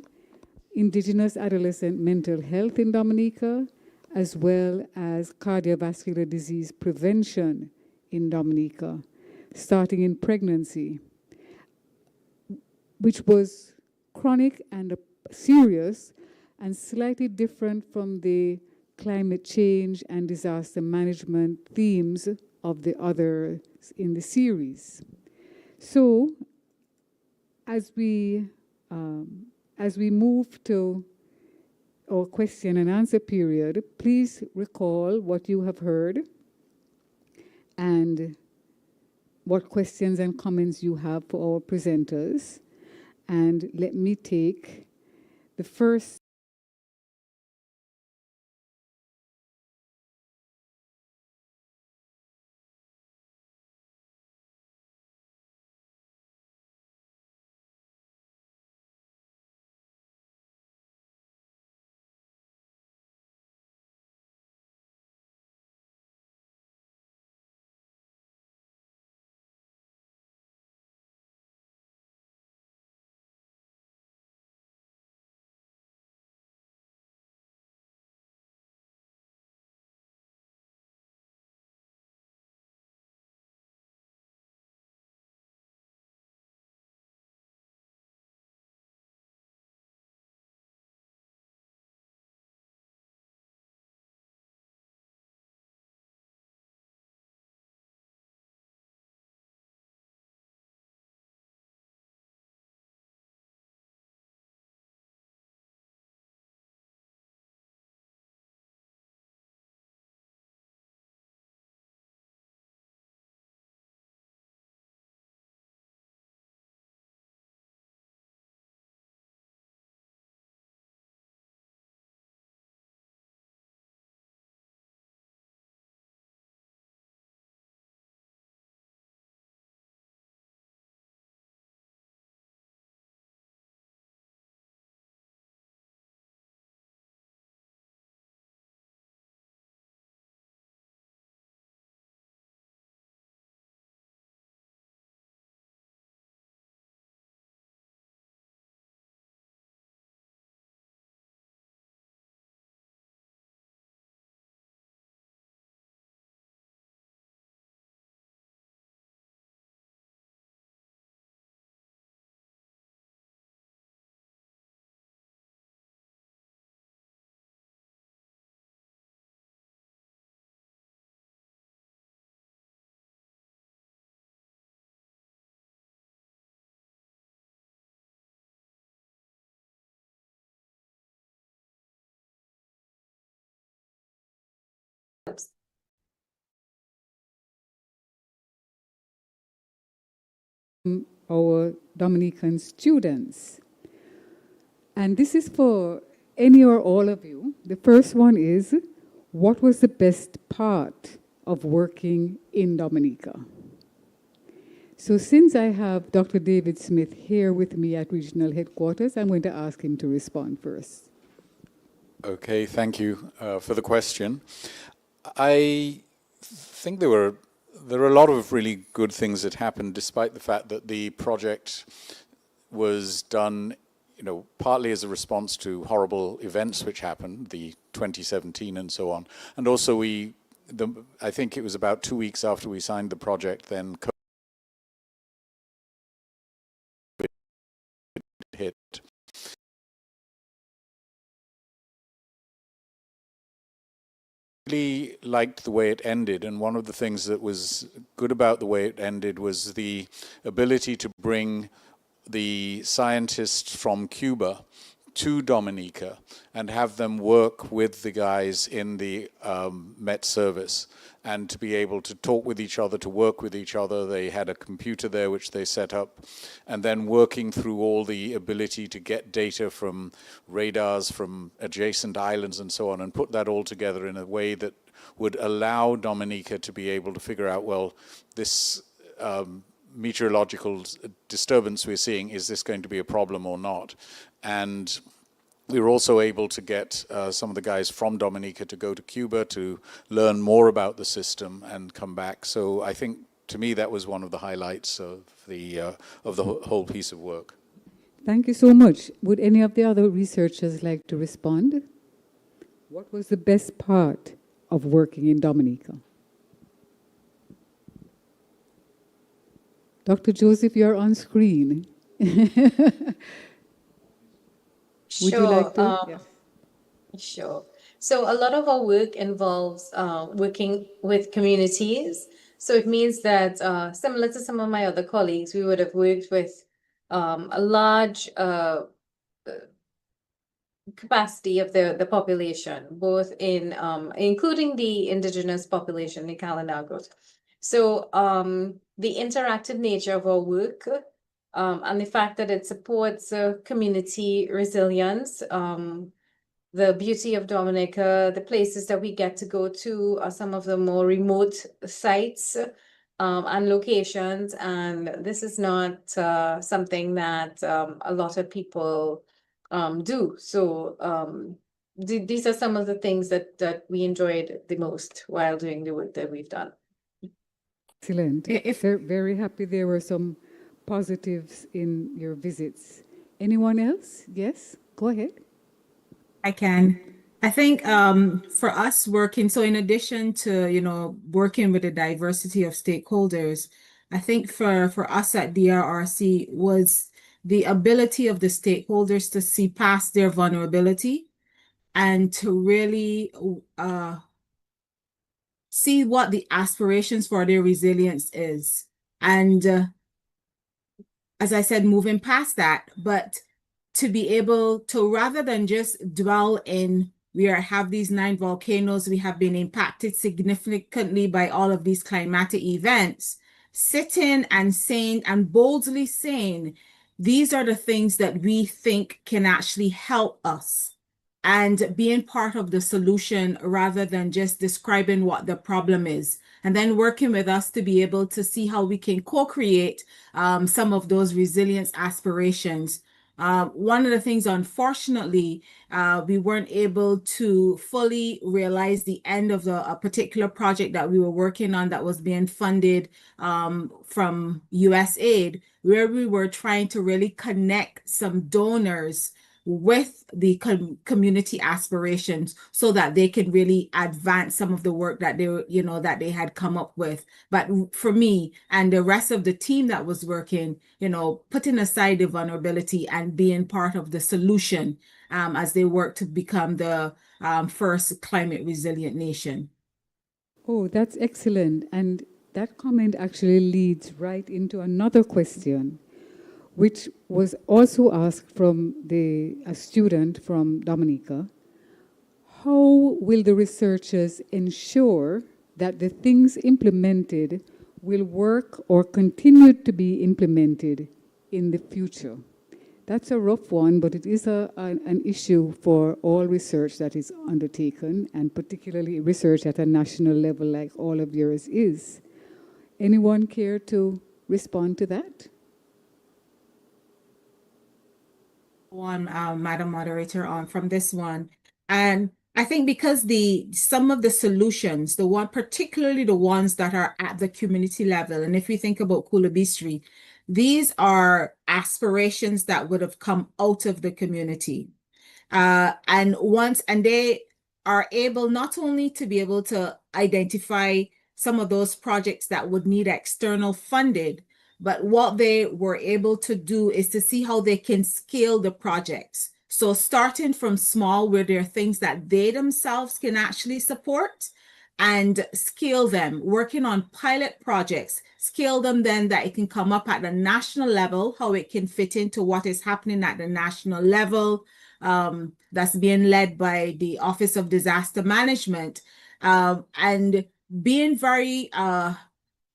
indigenous adolescent mental health in Dominica, as well as cardiovascular disease prevention in Dominica, starting in pregnancy, which was chronic and serious and slightly different from the climate change and disaster management themes of the others in the series. So, as we move to our question and answer period, please recall what you have heard and what questions and comments you have for our presenters. And let me take the first our Dominican students. And this is for any or all of you. The first one is, what was the best part of working in Dominica? So since I have Dr. David Smith here with me at regional headquarters, I'm going to ask him to respond first. Okay, thank you for the question. I think there are a lot of really good things that happened, despite the fact that the project was done, partly as a response to horrible events which happened, the 2017 and so on, and also I think it was about 2 weeks after we signed the project, then COVID hit. Really liked the way it ended, and one of the things that was good about the way it ended was the ability to bring the scientists from Cuba to Dominica and have them work with the guys in the Met service, and to be able to talk with each other, to work with each other. They had a computer there which they set up, and then working through all the ability to get data from radars from adjacent islands and so on, and put that all together in a way that would allow Dominica to be able to figure out, well, this meteorological disturbance we're seeing, is this going to be a problem or not? And we were also able to get some of the guys from Dominica to go to Cuba to learn more about the system and come back. So I think, to me, that was one of the highlights of the whole piece of work. Thank you so much. Would any of the other researchers like to respond? What was the best part of working in Dominica? Dr. Joseph, you're on screen. Would you like to? Yes. Sure. So a lot of our work involves working with communities. So it means that similar to some of my other colleagues, we would have worked with a large capacity of the population, both in including the indigenous population in Kalinagos. So the interactive nature of our work and the fact that it supports community resilience, the beauty of Dominica, the places that we get to go to are some of the more remote sites and locations. And this is not something that a lot of people do. So these are some of the things that we enjoyed the most while doing the work that we've done. Excellent. Very happy there were some positives in your visits. Anyone else? Yes, go ahead. I can. I think for us working, so in addition to, working with a diversity of stakeholders, I think for us at DRRC was the ability of the stakeholders to see past their vulnerability and to really see what the aspirations for their resilience is. And as I said, moving past that, but to be able to, rather than just dwell in, we have these 9 volcanoes, we have been impacted significantly by all of these climatic events, sitting and saying and boldly saying, these are the things that we think can actually help us, and being part of the solution rather than just describing what the problem is, and then working with us to be able to see how we can co-create some of those resilience aspirations. One of the things, unfortunately, we weren't able to fully realize the end of a particular project that we were working on that was being funded from USAID, where we were trying to really connect some donors with the community aspirations so that they can really advance some of the work that they had come up with. But for me and the rest of the team that was working, putting aside the vulnerability and being part of the solution as they work to become the first climate resilient nation. Oh, that's excellent. And that comment actually leads right into another question, which was also asked from a student from Dominica. How will the researchers ensure that the things implemented will work or continue to be implemented in the future? That's a rough one, but it is an issue for all research that is undertaken, and particularly research at a national level like all of yours is. Anyone care to respond to that? Madam Moderator, from this one. And I think because some of the solutions, particularly the ones that are at the community level, and if we think about Kulabistri, these are aspirations that would have come out of the community. And they are able not only to be able to identify some of those projects that would need external funding, but what they were able to do is to see how they can scale the projects. So starting from small, where there are things that they themselves can actually support, and scale them, working on pilot projects, scale them then that it can come up at the national level, how it can fit into what is happening at the national level, that's being led by the Office of Disaster Management, and being very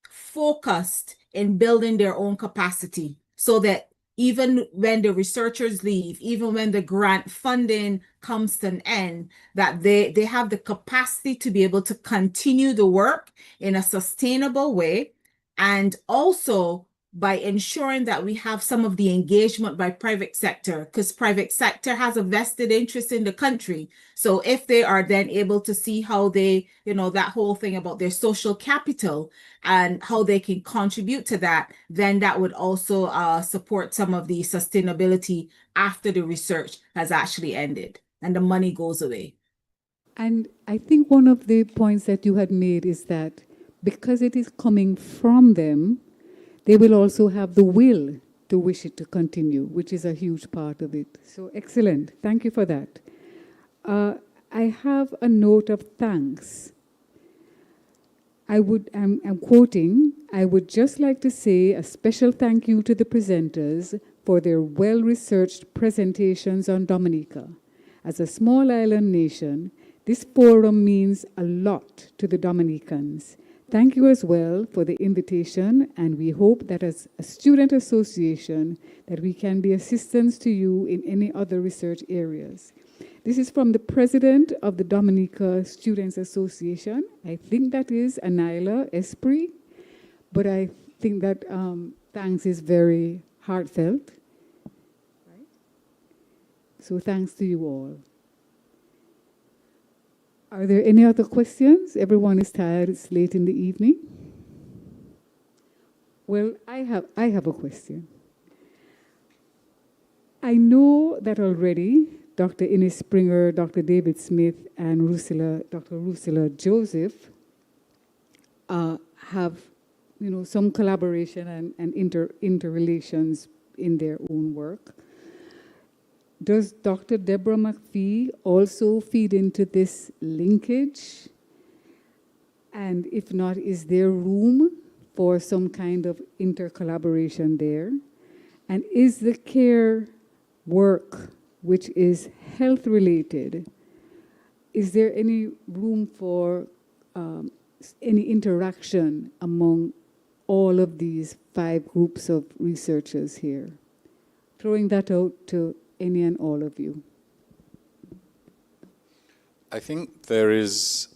focused in building their own capacity, so that even when the researchers leave, even when the grant funding comes to an end, that they have the capacity to be able to continue the work in a sustainable way, and also by ensuring that we have some of the engagement by private sector, because private sector has a vested interest in the country. So if they are then able to see how they, that whole thing about their social capital and how they can contribute to that, then that would also support some of the sustainability after the research has actually ended and the money goes away. And I think one of the points that you had made is that because it is coming from them, they will also have the will to wish it to continue, which is a huge part of it. So excellent. Thank you for that. I have a note of thanks. I'm quoting, "I would just like to say a special thank you to the presenters for their well-researched presentations on Dominica. As a small island nation, this forum means a lot to the Dominicans. Thank you as well for the invitation, and we hope that as a student association that we can be assistance to you in any other research areas." This is from the president of the Dominica Students Association. I think that is Anila Esprit, but I think that thanks is very heartfelt. Right? So thanks to you all. Are there any other questions? Everyone is tired, it's late in the evening. Well, I have a question. I know that already Dr. Ines Springer, Dr. David Smith, and Dr. Rusilla Joseph have some collaboration and interrelations in their own work. Does Dr. Deborah McPhee also feed into this linkage? And if not, is there room for some kind of intercollaboration there? And is the care work, which is health related, is there any room for any interaction among all of these 5 groups of researchers here? Throwing that out to any and all of you. I think there is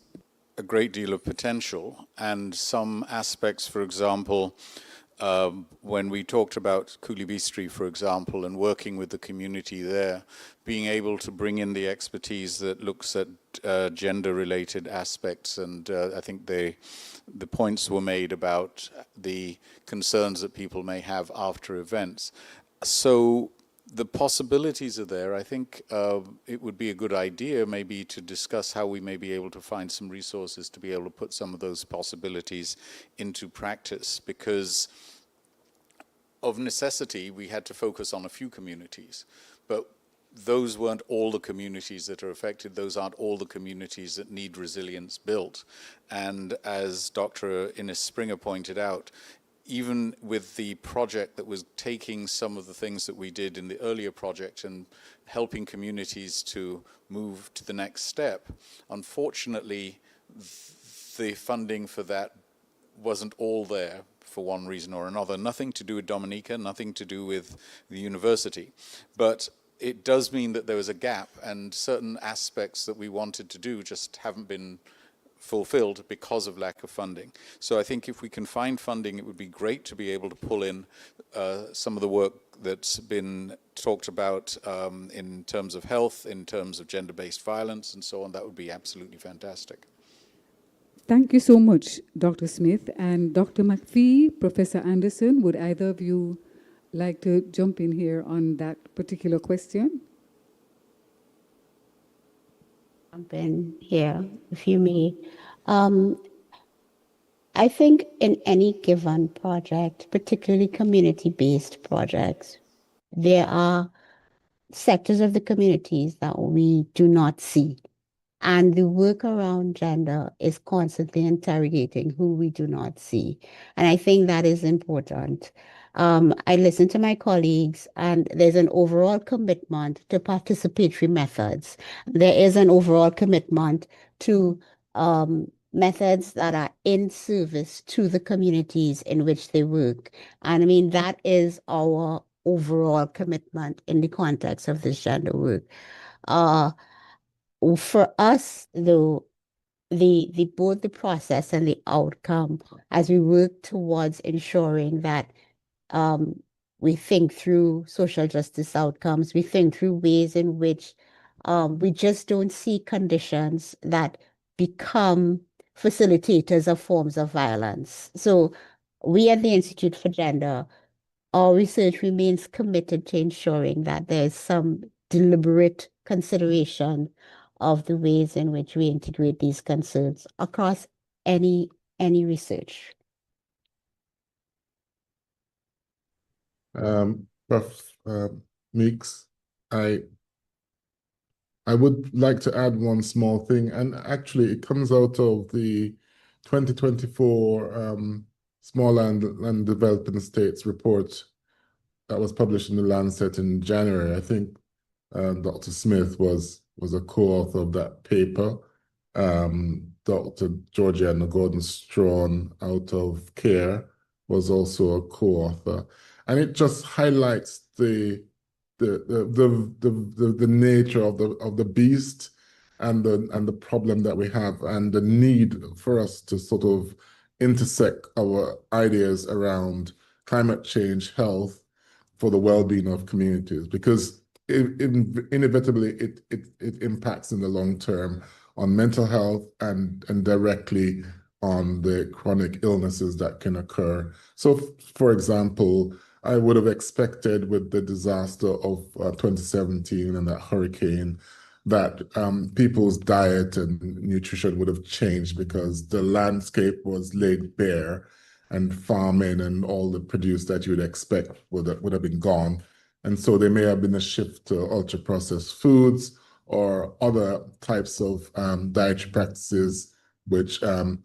a great deal of potential, and some aspects, for example, when we talked about Kulabistri, for example, and working with the community there, being able to bring in the expertise that looks at gender-related aspects, and I think the points were made about the concerns that people may have after events. So the possibilities are there. I think it would be a good idea maybe to discuss how we may be able to find some resources to be able to put some of those possibilities into practice, because of necessity we had to focus on a few communities, but those weren't all the communities that are affected. Those aren't all the communities that need resilience built. And as Dr. Ines Springer pointed out, even with the project that was taking some of the things that we did in the earlier project and helping communities to move to the next step, unfortunately, the funding for that wasn't all there for one reason or another. Nothing to do with Dominica, nothing to do with the university. But it does mean that there was a gap, and certain aspects that we wanted to do just haven't been fulfilled because of lack of funding. So I think if we can find funding, it would be great to be able to pull in some of the work that's been talked about in terms of health, in terms of gender-based violence and so on. That would be absolutely fantastic. Thank you so much, Dr. Smith. And Dr. McPhee, Professor Anderson, would either of you like to jump in here on that particular question? Jump in here, if you may. I think in any given project, particularly community-based projects, there are sectors of the communities that we do not see. And the work around gender is constantly interrogating who we do not see. And I think that is important. I listen to my colleagues, and there's an overall commitment to participatory methods. There is an overall commitment to methods that are in service to the communities in which they work. And I mean, that is our overall commitment in the context of this gender work. For us, though, both the process and the outcome, as we work towards ensuring that we think through social justice outcomes, we think through ways in which we just don't see conditions that become facilitators of forms of violence. So we at the Institute for Gender, our research remains committed to ensuring that there's some deliberate consideration of the ways in which we integrate these concerns across any research. Prof. Meeks, I would like to add one small thing, and actually it comes out of the 2024 Small and Developing States report that was published in the Lancet in January. I think Dr. Smith was a co-author of that paper. Dr. Georgiana Gordon-Strawn out of CARE was also a co-author. And it just highlights the nature of the beast and the problem that we have, and the need for us to sort of intersect our ideas around climate change, health, for the well-being of communities, because inevitably it impacts in the long term on mental health and directly on the chronic illnesses that can occur. So, for example, I would have expected with the disaster of 2017 and that hurricane that people's diet and nutrition would have changed, because the landscape was laid bare and farming and all the produce that you would expect would have been gone. And so there may have been a shift to ultra-processed foods or other types of dietary practices which are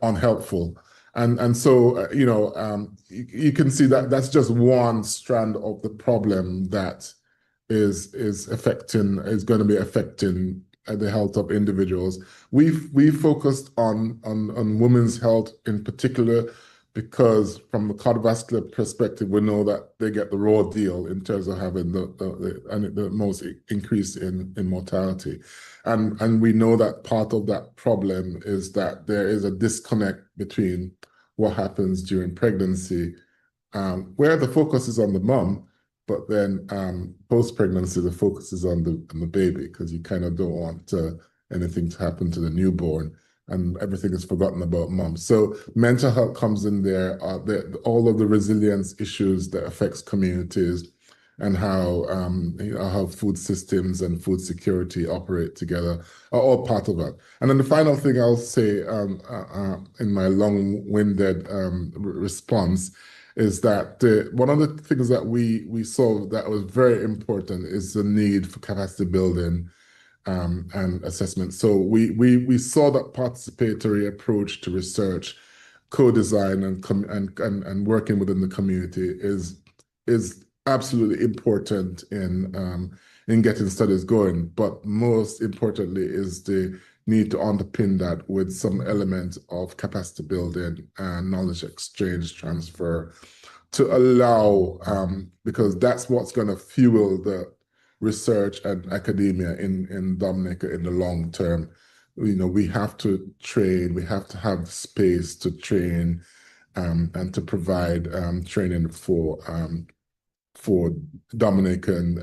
unhelpful. And so, you can see that that's just one strand of the problem that is going to be affecting the health of individuals. We focused on women's health in particular, because from the cardiovascular perspective, we know that they get the raw deal in terms of having the most increase in mortality. And we know that part of that problem is that there is a disconnect between what happens during pregnancy, where the focus is on the mom, but then post-pregnancy, the focus is on the baby, because you kind of don't want anything to happen to the newborn, and everything is forgotten about mom. So mental health comes in there, all of the resilience issues that affects communities, and how food systems and food security operate together are all part of that. And then the final thing I'll say in my long-winded response is that one of the things that we saw that was very important is the need for capacity building and assessment. So we saw that participatory approach to research, co-design, and working within the community is absolutely important in getting studies going. But most importantly is the need to underpin that with some element of capacity building and knowledge exchange transfer to allow, because that's what's going to fuel the research and academia in Dominica in the long term. We have to train, we have to have space to train and to provide training for Dominican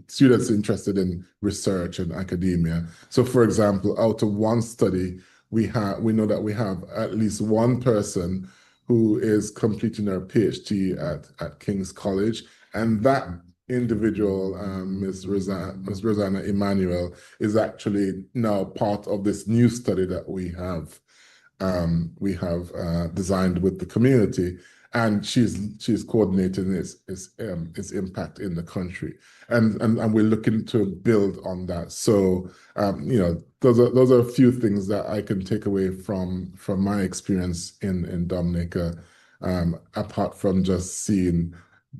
students interested in research and academia. So, for example, out of one study, we know that we have at least one person who is completing her PhD at King's College, and that individual, Ms. Rosanna Emmanuel, is actually now part of this new study that we have designed with the community, and she's coordinating its impact in the country, and we're looking to build on that. So those are a few things that I can take away from my experience in Dominica, apart from just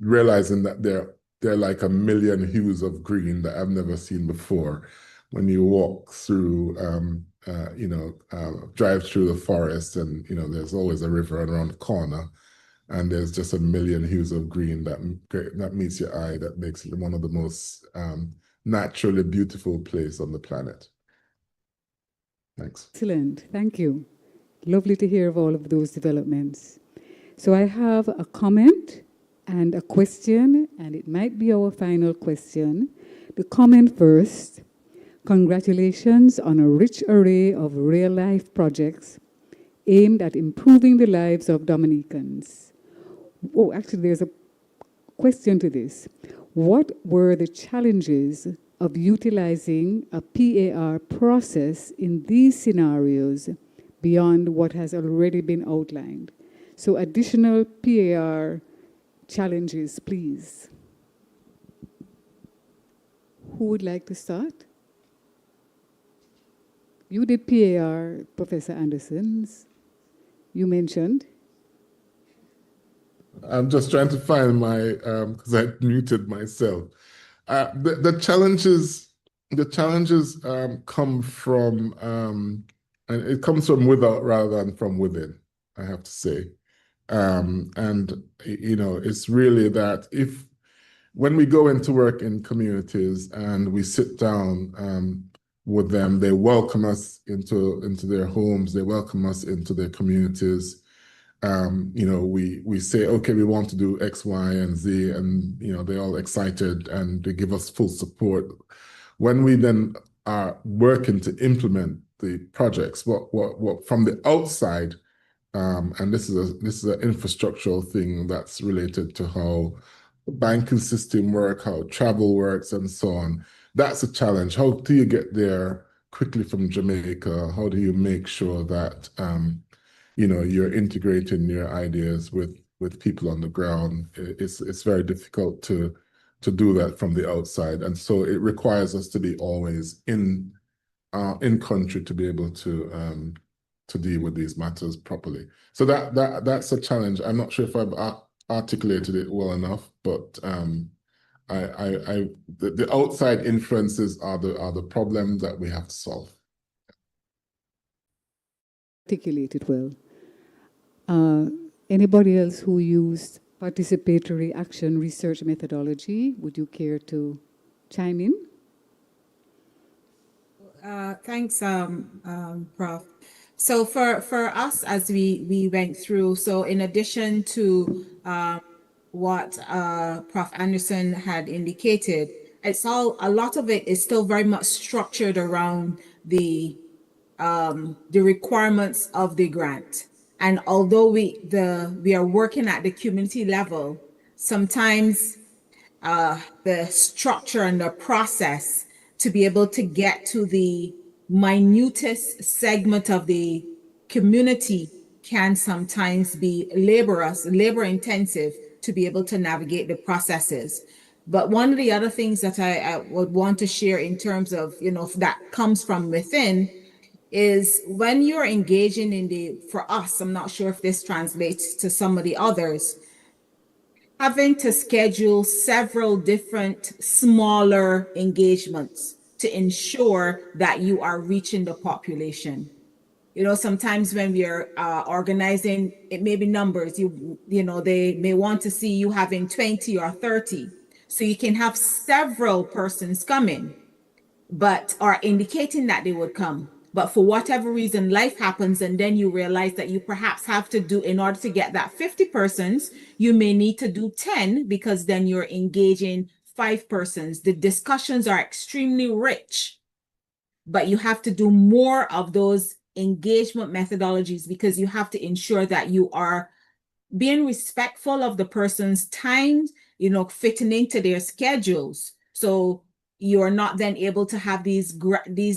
realizing that there are like a million hues of green that I've never seen before. When you walk through, drive through the forest, and there's always a river around the corner, and there's just a million hues of green that meets your eye, that makes it one of the most naturally beautiful places on the planet. Thanks. Excellent, thank you. Lovely to hear of all of those developments. So I have a comment and a question, and it might be our final question. The comment first: congratulations on a rich array of real-life projects aimed at improving the lives of Dominicans. Oh, actually, there's a question to this. What were the challenges of utilizing a PAR process in these scenarios beyond what has already been outlined? So additional PAR challenges, please. Who would like to start? You did PAR, Professor Anderson's. You mentioned. I'm just trying to find my, because I muted myself. The challenges come from, and it comes from without rather than from within, I have to say. And it's really that when we go into work in communities and we sit down with them, they welcome us into their homes, they welcome us into their communities. We say, okay, we want to do X, Y, and Z, and they're all excited and they give us full support. When we then are working to implement the projects, what from the outside, and this is an infrastructural thing that's related to how the banking system works, how travel works, and so on. That's a challenge. How do you get there quickly from Jamaica? How do you make sure that you're integrating your ideas with people on the ground? It's very difficult to do that from the outside, and so it requires us to be always in country to be able to deal with these matters properly. So that's a challenge. I'm not sure if I've articulated it well enough, but the outside influences are the problem that we have to solve. Articulated well. Anybody else who used participatory action research methodology, would you care to chime in? Thanks, Prof. So for us, as we went through, so in addition to what Prof. Anderson had indicated, a lot of it is still very much structured around the requirements of the grant. And although we are working at the community level, sometimes the structure and the process to be able to get to the minutest segment of the community can sometimes be labor intensive to be able to navigate the processes. But one of the other things that I would want to share in terms of, that comes from within is when you're engaging for us, I'm not sure if this translates to some of the others, having to schedule several different smaller engagements. to ensure that you are reaching the population. You know, sometimes when we are organizing, it may be numbers, you know, they may want to see you having 20 or 30. So you can have several persons coming, but are indicating that they would come. But for whatever reason, life happens, and then you realize that you perhaps have to do, in order to get that 50 persons, you may need to do 10, because then you're engaging 5 persons. The discussions are extremely rich, but you have to do more of those engagement methodologies, because you have to ensure that you are being respectful of the person's time, you know, fitting into their schedules. So you're not then able to have these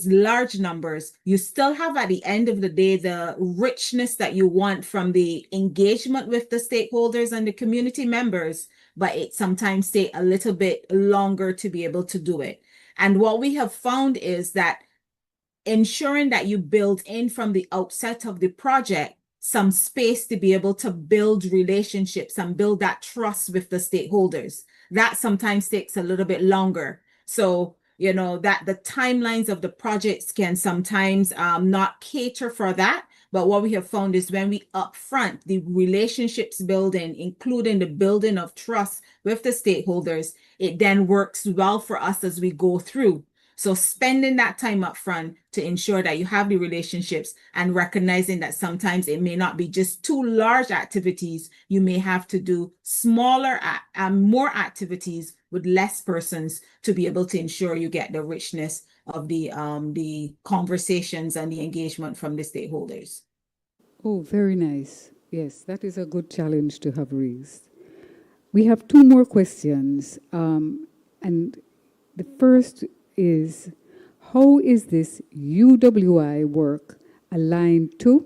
large numbers. You still have, at the end of the day, the richness that you want from the engagement with the stakeholders and the community members, but it sometimes takes a little bit longer to be able to do it. And what we have found is that ensuring that you build in from the outset of the project some space to be able to build relationships and build that trust with the stakeholders. That sometimes takes a little bit longer. So, you know, that the timelines of the projects can sometimes not cater for that. But what we have found is when we upfront the relationships building, including the building of trust with the stakeholders, it then works well for us as we go through. So spending that time up front to ensure that you have the relationships, and recognizing that sometimes it may not be just 2 large activities. You may have to do smaller and more activities with less persons to be able to ensure you get the richness of the conversations and the engagement from the stakeholders. Oh, very nice. Yes, that is a good challenge to have raised. We have 2 more questions. And the first is, how is this UWI work aligned to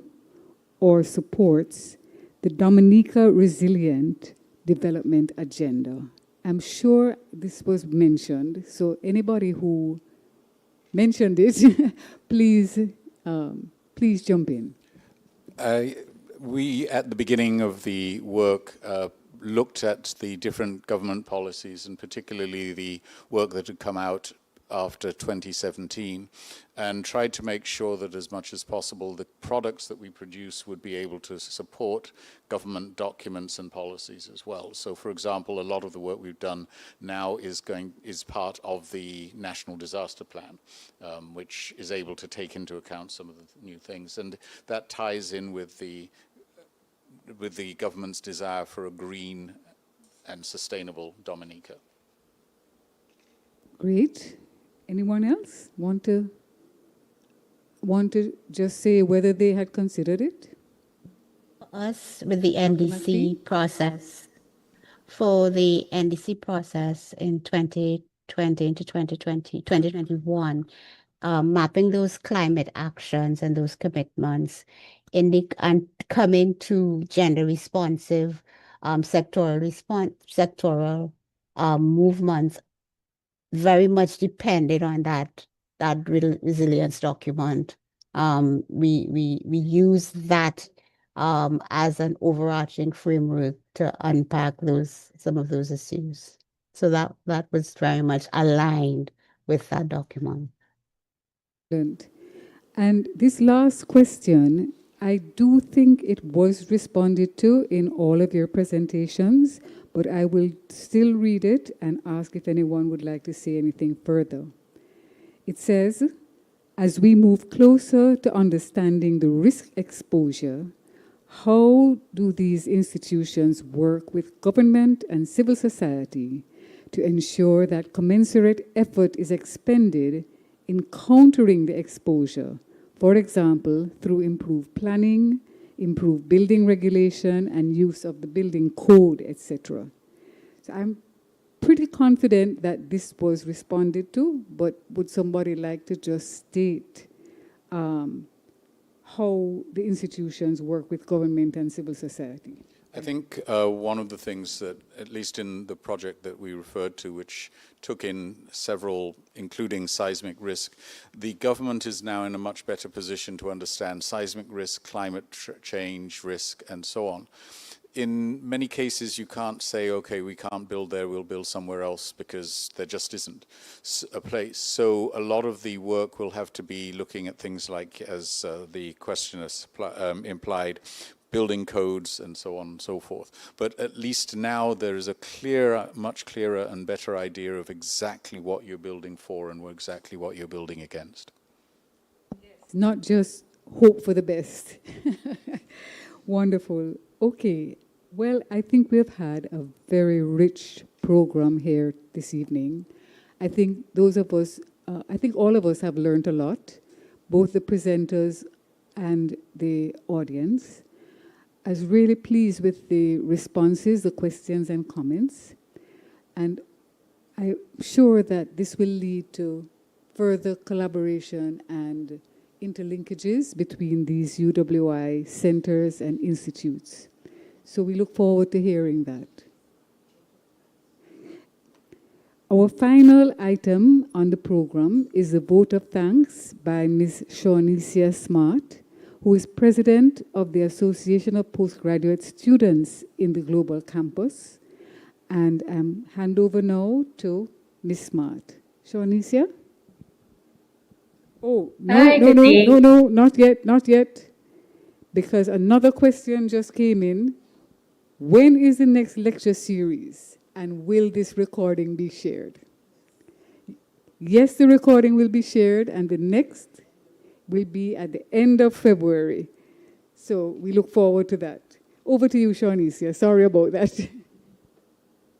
or supports the Dominica Resilient Development Agenda? I'm sure this was mentioned, so anybody who mentioned it, please jump in. We, at the beginning of the work, looked at the different government policies, and particularly the work that had come out after 2017, and tried to make sure that as much as possible the products that we produce would be able to support government documents and policies as well. So, for example, a lot of the work we've done now is part of the National Disaster Plan, which is able to take into account some of the new things, and that ties in with the government's desire for a green and sustainable Dominica. Great. Anyone else want to just say whether they had considered it? Us with the NDC process, for the NDC process in 2020 into 2021, mapping those climate actions and those commitments and coming to gender responsive sectoral movements very much depended on that resilience document. We use that as an overarching framework to unpack some of those issues. So that was very much aligned with that document. And this last question, I do think it was responded to in all of your presentations, but I will still read it and ask if anyone would like to say anything further. It says, as we move closer to understanding the risk exposure, how do these institutions work with government and civil society to ensure that commensurate effort is expended in countering the exposure, for example, through improved planning, improved building regulation, and use of the building code, etc. So I'm pretty confident that this was responded to, but would somebody like to just state how the institutions work with government and civil society? I think one of the things that, at least in the project that we referred to, which took in several, including seismic risk, the government is now in a much better position to understand seismic risk, climate change risk, and so on. in many cases, you can't say, okay, we can't build there, we'll build somewhere else, because there just isn't a place. So a lot of the work will have to be looking at things like, as the questioner implied, building codes and so on and so forth. But at least now there is a clearer, much clearer and better idea of exactly what you're building for and exactly what you're building against. Not just hope for the best. Wonderful. Okay. Well, I think we've had a very rich program here this evening. I think those of us, I think all of us have learned a lot, both the presenters and the audience. I was really pleased with the responses, the questions and comments. And I'm sure that this will lead to further collaboration and interlinkages between these UWI centers and institutes. So we look forward to hearing that. Our final item on the program is a vote of thanks by Ms. Shaunicia Smart, who is president of the Association of Postgraduate Students in the Global Campus. And hand over now to Ms. Smart. Shaunicia? Oh, no, not yet. Because another question just came in. When is the next lecture series? And will this recording be shared? Yes, the recording will be shared, and the next will be at the end of February. So we look forward to that. Over to you, Shaunicia. Sorry about that.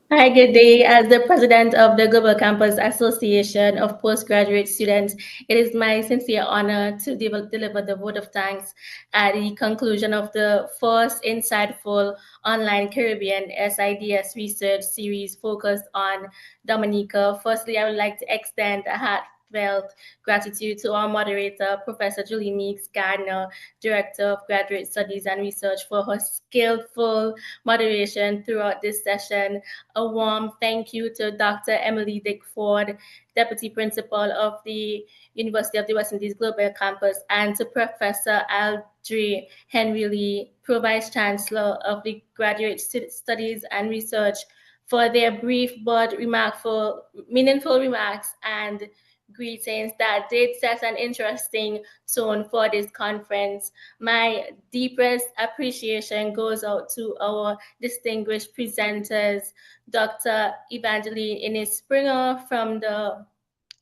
Hi, good day. As the president of the Global Campus Association of Postgraduate Students, it is my sincere honor to deliver the vote of thanks at the conclusion of the first insightful online Caribbean SIDS research series focused on Dominica. Firstly, I would like to extend a heartfelt gratitude to our moderator, Professor Julie Meeks Gardner, Director of Graduate Studies and Research, for her skillful moderation throughout this session. A warm thank you to Dr. Emily Dickford, Deputy Principal of the University of the West Indies Global Campus, and to Professor Aldre Henry Lee, Pro-Vice Chancellor of the Graduate Studies and Research, for their brief but meaningful remarks and greetings that did set an interesting tone for this conference. My deepest appreciation goes out to our distinguished presenters, Dr. Evangeline Innes-Springer from the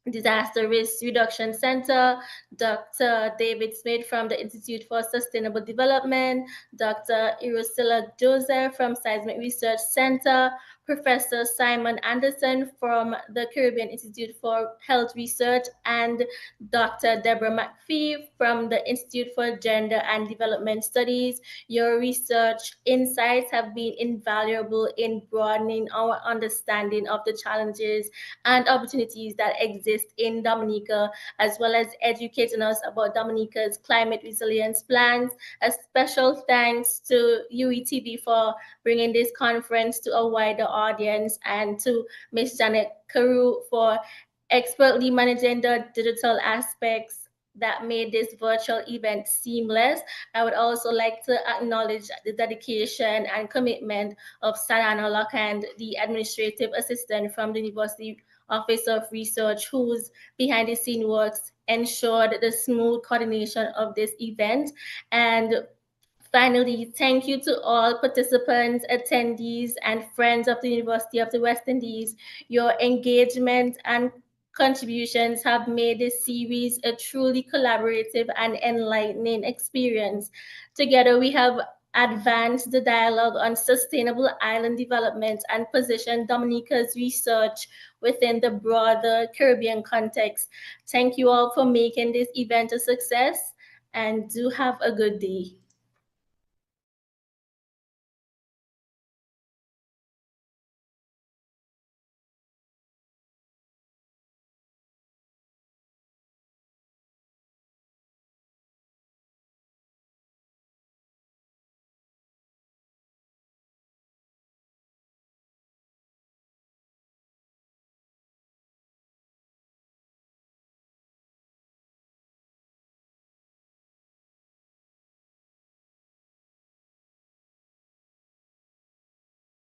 Disaster Risk Reduction Center, Dr. David Smith from the Institute for Sustainable Development, Dr. Irosilla Joseph from Seismic Research Center, Professor Simon Anderson from the Caribbean Institute for Health Research, and Dr. Deborah McPhee from the Institute for Gender and Development Studies. Your research insights have been invaluable in broadening our understanding of the challenges and opportunities that exist in Dominica, as well as educating us about Dominica's climate resilience plans. A special thanks to UWITV for bringing this conference to a wider audience, and to Ms. Janet Carew for expertly managing the digital aspects that made this virtual event seamless. I would also like to acknowledge the dedication and commitment of Sarana Lockand, the administrative assistant from the University Office of Research, whose behind the scene works ensured the smooth coordination of this event. And finally, thank you to all participants, attendees, and friends of the University of the West Indies. Your engagement and contributions have made this series a truly collaborative and enlightening experience. Together, we have advanced the dialogue on sustainable island development and positioned Dominica's research within the broader Caribbean context. Thank you all for making this event a success, and do have a good day.